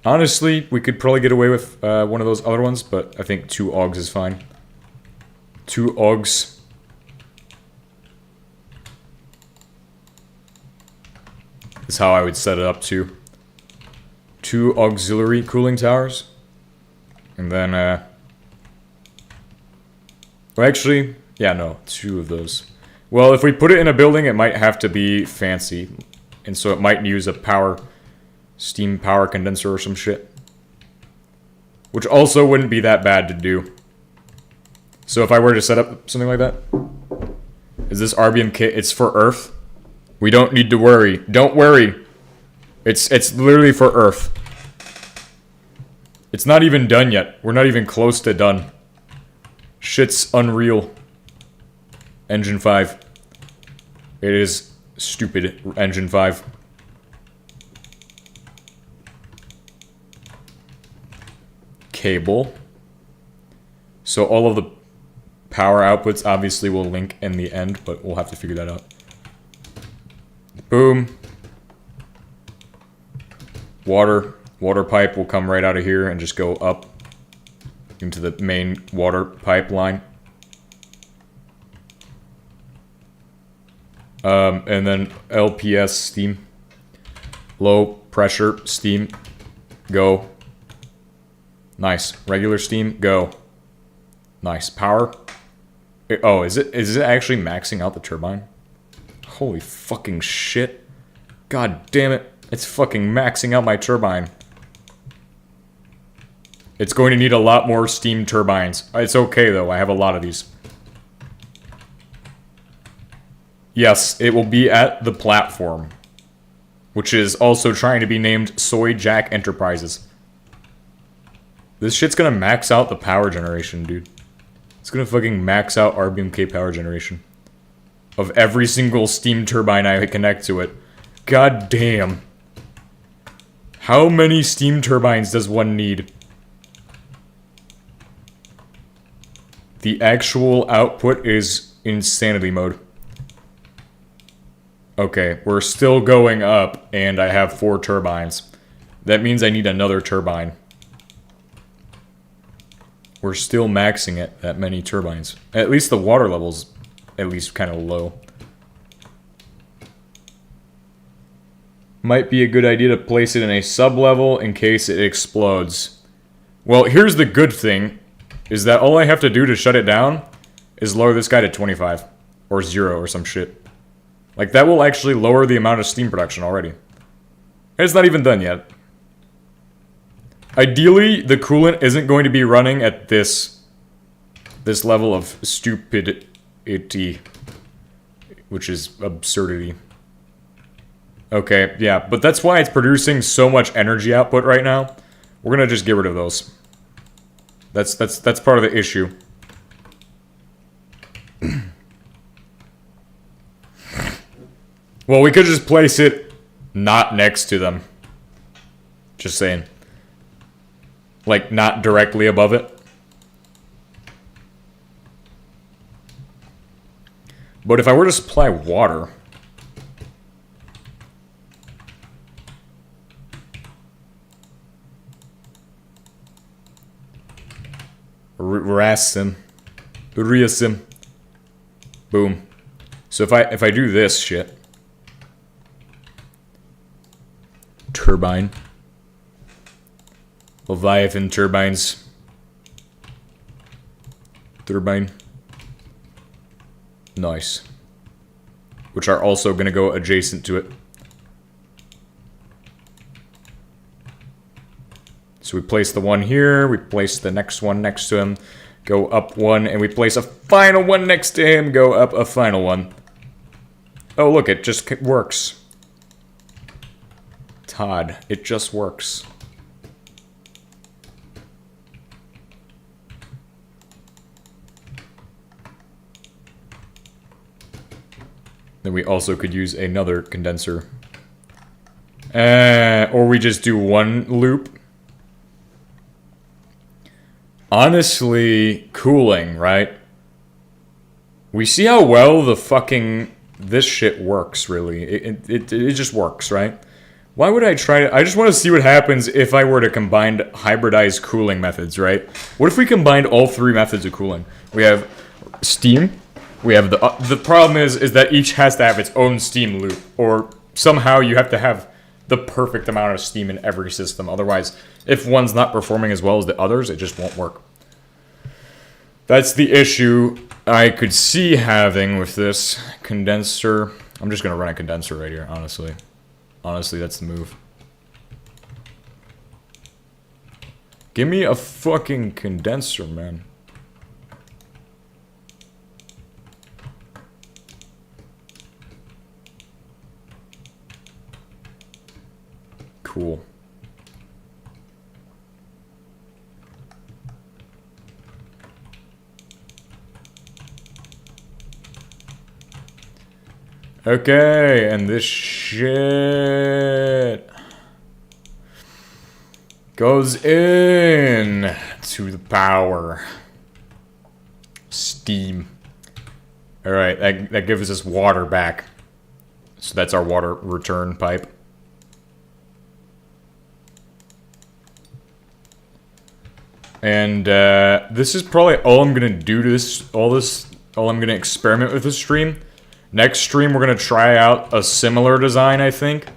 S1: Honestly, we could probably get away with one of those other ones, but I think 2 augs is fine. 2 augs. Is how I would set it up too. 2 auxiliary cooling towers. And then, well, actually, yeah, no, 2 of those. Well, if we put it in a building, it might have to be fancy. And so it might use a steam power condenser or some shit. Which also wouldn't be that bad to do. So if I were to set up something like that. Is this RBMK? It's for Earth. We don't need to worry. Don't worry. It's literally for Earth. It's not even done yet. We're not even close to done. Shit's unreal. Engine 5. It is stupid, Engine 5. Cable. So all of the power outputs obviously will link in the end, but we'll have to figure that out. Boom. Water pipe will come right out of here and just go up into the main water pipeline. And then LPS steam. Low pressure steam. Go. Nice. Regular steam. Go. Nice. Power. Oh, is it actually maxing out the turbine? Holy fucking shit. God damn it. It's fucking maxing out my turbine. It's going to need a lot more steam turbines. It's okay, though. I have a lot of these. Yes, it will be at the platform. Which is also trying to be named Soy Jack Enterprises. This shit's gonna max out the power generation, dude. It's gonna fucking max out RBMK power generation. Of every single steam turbine I connect to it. God damn. How many steam turbines does one need? The actual output is insanity mode. Okay, we're still going up, and I have 4 turbines. That means I need another turbine. We're still maxing it, that many turbines. At least the water level's at least kind of low. Might be a good idea to place it in a sub-level in case it explodes. Well, here's the good thing, is that all I have to do to shut it down is lower this guy to 25. Or 0 or some shit. Like, that will actually lower the amount of steam production already. And it's not even done yet. Ideally, the coolant isn't going to be running at this level of stupidity. Which is absurdity. Okay, yeah, but that's why it's producing so much energy output right now. We're gonna just get rid of those. That's part of the issue. Well, we could just place it not next to them. Just saying. Like, not directly above it. But if I were to supply water... Rasim. Uriasim. Boom. So if I do this shit... Turbine. Leviathan turbines. Turbine. Nice. Which are also going to go adjacent to it. So we place the one here, we place the next one next to him, go up one, and we place a final one next to him, go up a final one. Oh look, it just works. Todd, it just works. Then we also could use another condenser. Or we just do one loop. Honestly, cooling, right? We see how well the fucking... this shit works, really. It just works, right? Why would I try to... I just want to see what happens if I were to combine hybridized cooling methods, right? What if we combined all 3 methods of cooling? We have steam. We have the problem is that each has to have its own steam loop. Or somehow you have to have the perfect amount of steam in every system. Otherwise, if one's not performing as well as the others, it just won't work. That's the issue I could see having with this condenser. I'm just going to run a condenser right here, honestly. Honestly, that's the move. Give me a fucking condenser, man. Cool. Okay, and this shit goes in to the power. Steam. Alright, that gives us water back. So that's our water return pipe. And this is probably all I'm gonna do to this, all I'm gonna experiment with this stream. Next stream, we're gonna try out a similar design, I think.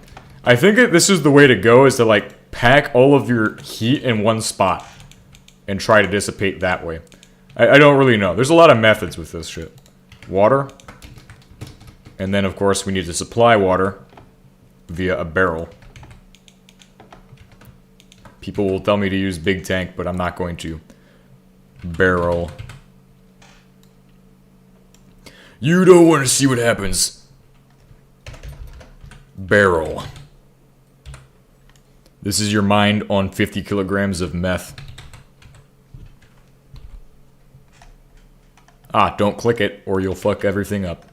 S1: I think that this is the way to go, is to like pack all of your heat in one spot and try to dissipate that way. I don't really know. There's a lot of methods with this shit. Water. And then, of course, we need to supply water via a barrel. People will tell me to use big tank, but I'm not going to. Barrel. You don't want to see what happens. Barrel. This is your mind on 50 kilograms of meth. Ah, don't click it or you'll fuck everything up.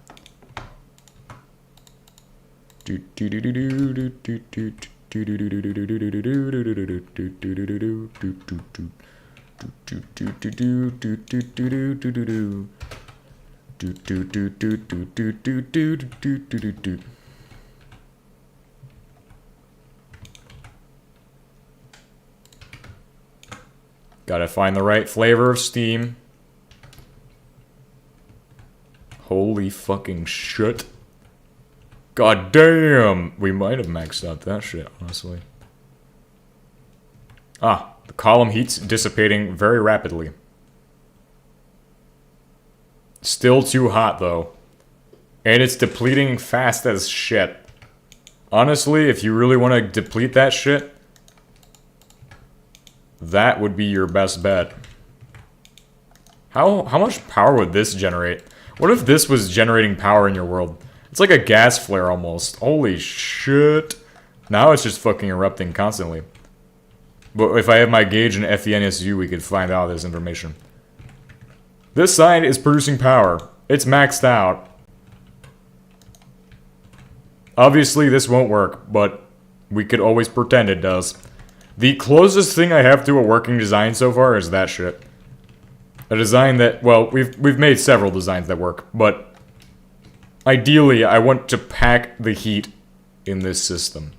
S1: Gotta find the right flavor of steam. Holy fucking shit. God damn! We might have maxed out that shit, honestly. Ah, the column heat's dissipating very rapidly. Still too hot, though. And it's depleting fast as shit. Honestly, if you really want to deplete that shit, that would be your best bet. How much power would this generate? What if this was generating power in your world? It's like a gas flare almost. Holy shit. Now it's just fucking erupting constantly. But if I have my gauge in FENSU, we could find out this information. This side is producing power. It's maxed out. Obviously, this won't work, but we could always pretend it does. The closest thing I have to a working design so far is that shit. A design that, well, we've made several designs that work, but ideally, I want to pack the heat in this system.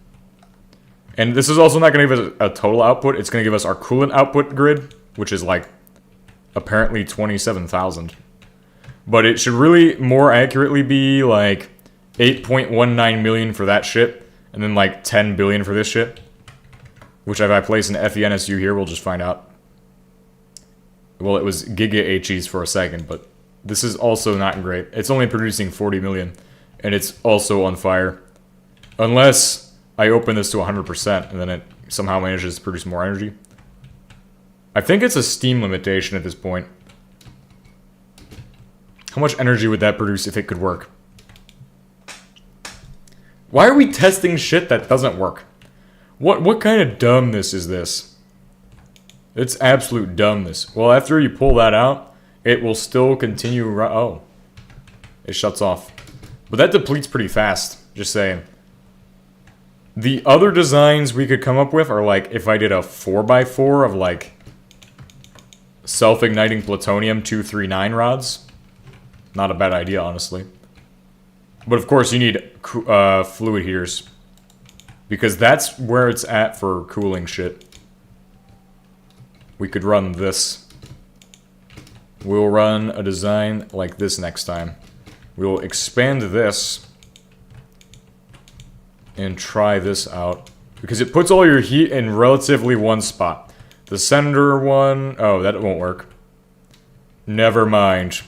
S1: And this is also not going to give us a total output. It's going to give us our coolant output grid, which is like apparently 27,000. But it should really more accurately be like 8.19 million for that shit, and then like 10 billion for this shit. Which if I place an FENSU here, we'll just find out. Well, it was Giga HEs for a second, but this is also not great. It's only producing 40 million, and it's also on fire. Unless I open this to 100%, and then it somehow manages to produce more energy. I think it's a steam limitation at this point. How much energy would that produce if it could work? Why are we testing shit that doesn't work? What kind of dumbness is this? It's absolute dumbness. Well, after you pull that out, it will still continue. Oh. It shuts off. But that depletes pretty fast. Just saying. The other designs we could come up with are like if I did a 4x4 of like self-igniting plutonium 239 rods. Not a bad idea, honestly. But of course you need fluid heaters. Because that's where it's at for cooling shit. We could run this. We'll run a design like this next time. We'll expand this. And try this out. Because it puts all your heat in relatively one spot. The center one... Oh, that won't work. Never mind.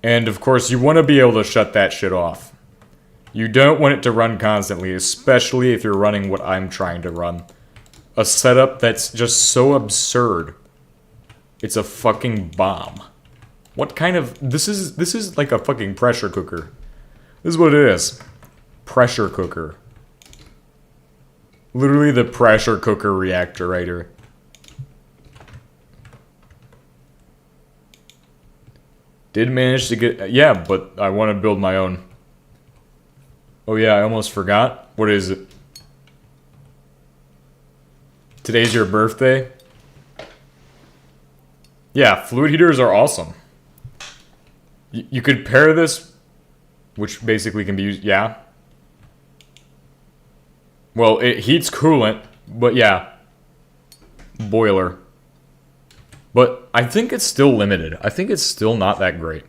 S1: And of course, you want to be able to shut that shit off. You don't want it to run constantly, especially if you're running what I'm trying to run. A setup that's just so absurd. It's a fucking bomb. What kind of... This is like a fucking pressure cooker. This is what it is. Pressure cooker. Literally the pressure cooker reactor right here. Did manage to get... Yeah, but I want to build my own. Oh yeah, I almost forgot. What is it? Today's your birthday? Yeah, fluid heaters are awesome. You could pair this, which basically can be used... Yeah. Well, it heats coolant, but yeah. Boiler. But I think it's still limited. I think it's still not that great.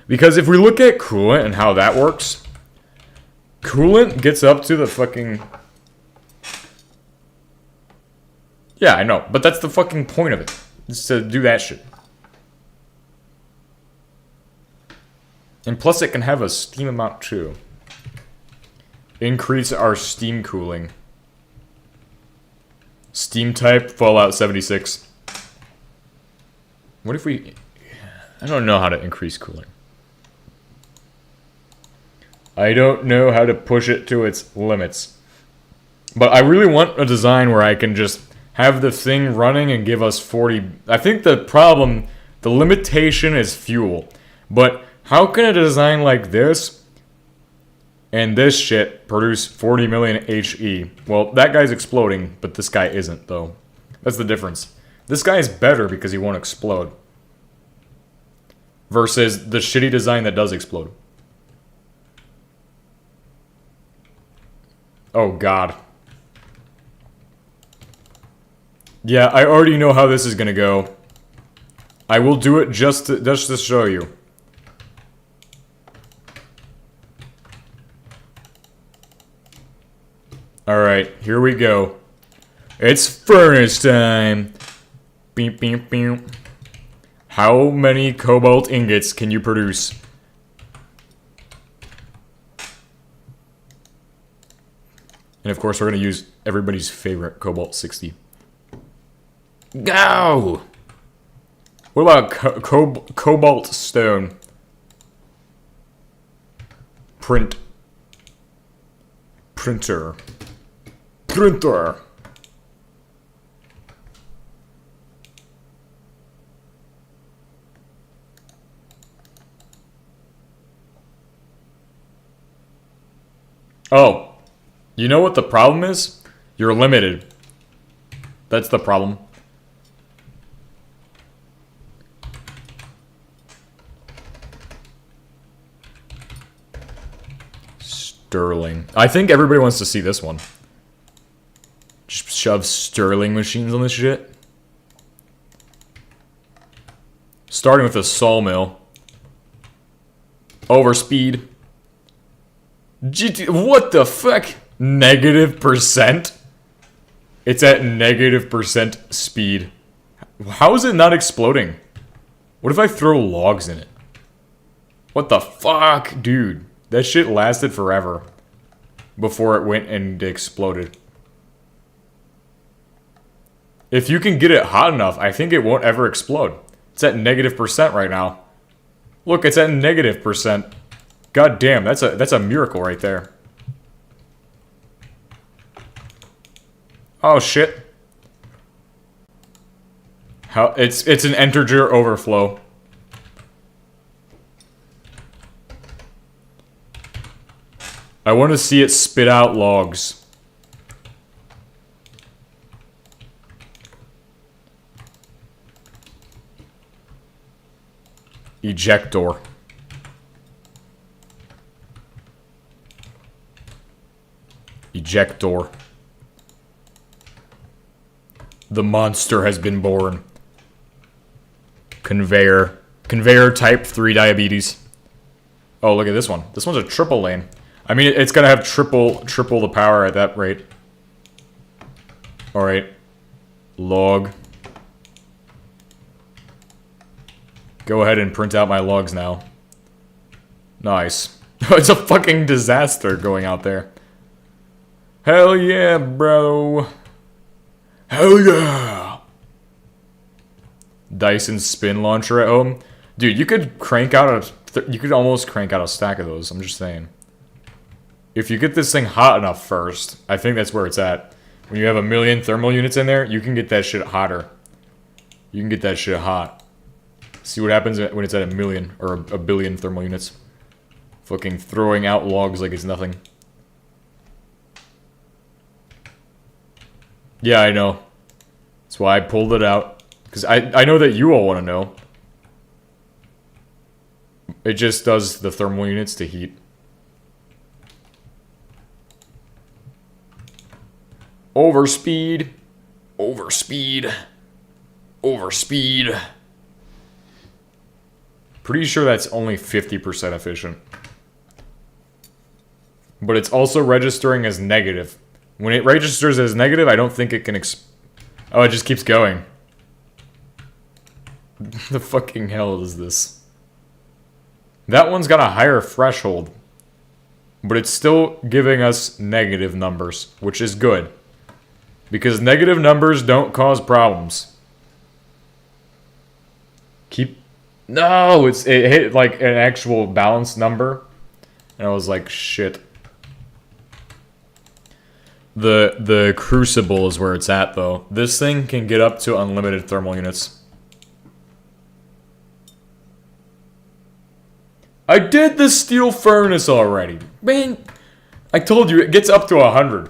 S1: Because if we look at coolant and how that works... Coolant gets up to the fucking... Yeah, I know. But that's the fucking point of it. Is to do that shit. And plus it can have a steam amount too. Increase our steam cooling. Steam type, Fallout 76. What if we... I don't know how to increase cooling. I don't know how to push it to its limits. But I really want a design where I can just have the thing running and give us 40... I think the problem, the limitation is fuel. But how can a design like this and this shit produce 40 million HE? Well, that guy's exploding, but this guy isn't, though. That's the difference. This guy is better because he won't explode. Versus the shitty design that does explode. Oh, God. Yeah, I already know how this is gonna go. I will do it just to show you. Alright, here we go. It's furnace time. Beep, beep, beep. How many cobalt ingots can you produce? And of course, we're going to use everybody's favorite Cobalt 60. Go! What about Cobalt Stone? Printer. Oh. You know what the problem is? You're limited. That's the problem. Sterling. I think everybody wants to see this one. Just shove Sterling machines on this shit. Starting with a sawmill. Overspeed. What the fuck? -%? It's at -% speed. How is it not exploding? What if I throw logs in it? What the fuck? Dude, that shit lasted forever before it went and exploded. If you can get it hot enough, I think it won't ever explode. It's at -% right now. Look, it's at -%. God damn, that's a miracle right there. Oh shit. How it's an integer overflow. I want to see it spit out logs. Ejector. Ejector. The monster has been born. Conveyor. Conveyor type 3 diabetes. Oh, look at this one. This one's a triple lane. I mean, it's gonna have triple the power at that rate. Alright. Log. Go ahead and print out my logs now. Nice. It's a fucking disaster going out there. Hell yeah, bro. Hell yeah! Dyson spin launcher at home. Dude, you could crank out you could almost crank out a stack of those, I'm just saying. If you get this thing hot enough first, I think that's where it's at. When you have 1 million thermal units in there, you can get that shit hotter. You can get that shit hot. See what happens when it's at 1 million or 1 billion thermal units. Fucking throwing out logs like it's nothing. Yeah, I know. That's why I pulled it out. Because I know that you all want to know. It just does the thermal units to heat. Overspeed. Overspeed. Overspeed. Pretty sure that's only 50% efficient. But it's also registering as negative. When it registers as negative, I don't think it can oh, it just keeps going. The fucking hell is this? That one's got a higher threshold. But it's still giving us negative numbers, which is good. Because negative numbers don't cause problems. No, it hit like an actual balanced number. And I was like, shit. The crucible is where it's at, though. This thing can get up to unlimited thermal units. I did the steel furnace already. Man, I told you, it gets up to 100.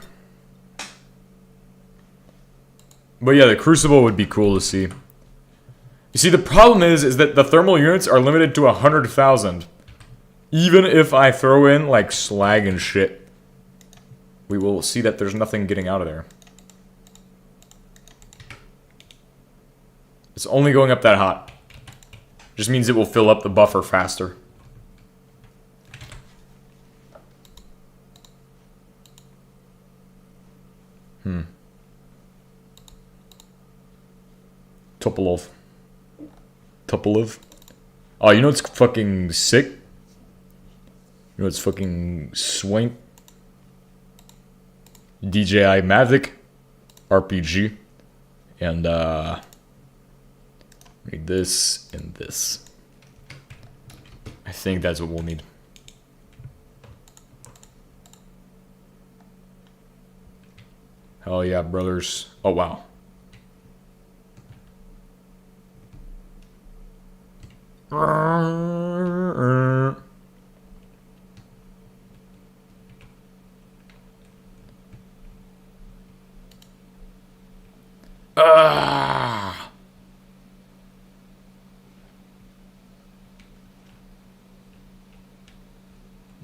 S1: But yeah, the crucible would be cool to see. You see, the problem is that the thermal units are limited to 100,000. Even if I throw in, like, slag and shit. We will see that there's nothing getting out of there. It's only going up that hot. Just means it will fill up the buffer faster. Tupolev. Oh, you know what's fucking sick? You know what's fucking swank? DJI Mavic RPG. And, need this and this. I think that's what we'll need. Hell yeah, brothers. Oh, wow.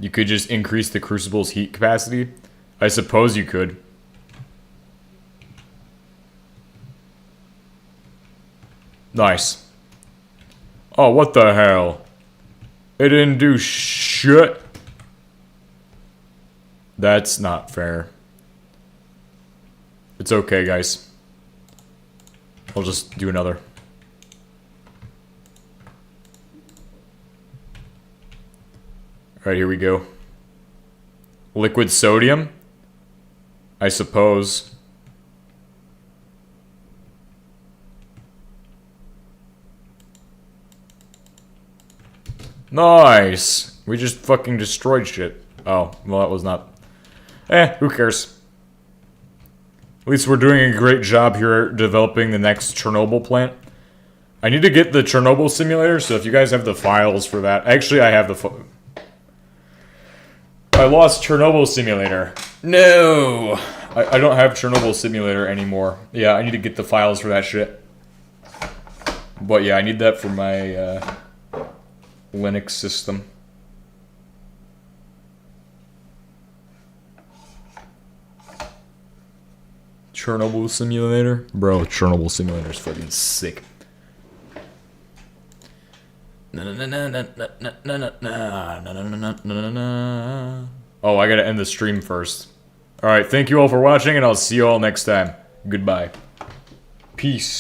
S1: You could just increase the crucible's heat capacity? I suppose you could. Nice. Oh, what the hell? It didn't do shit. That's not fair. It's okay, guys. I'll just do another. Alright, here we go. Liquid sodium? I suppose. Nice! We just fucking destroyed shit. Oh, well that was not... who cares? At least we're doing a great job here developing the next Chernobyl plant. I need to get the Chernobyl simulator, so if you guys have the files for that... Actually, I have the... I lost Chernobyl simulator. No! I don't have Chernobyl simulator anymore. Yeah, I need to get the files for that shit. But yeah, I need that for my, Linux system. Chernobyl simulator? Bro, Chernobyl simulator is fucking sick. Oh, I gotta end the stream first. Alright, thank you all for watching, and I'll see you all next time. Goodbye. Peace.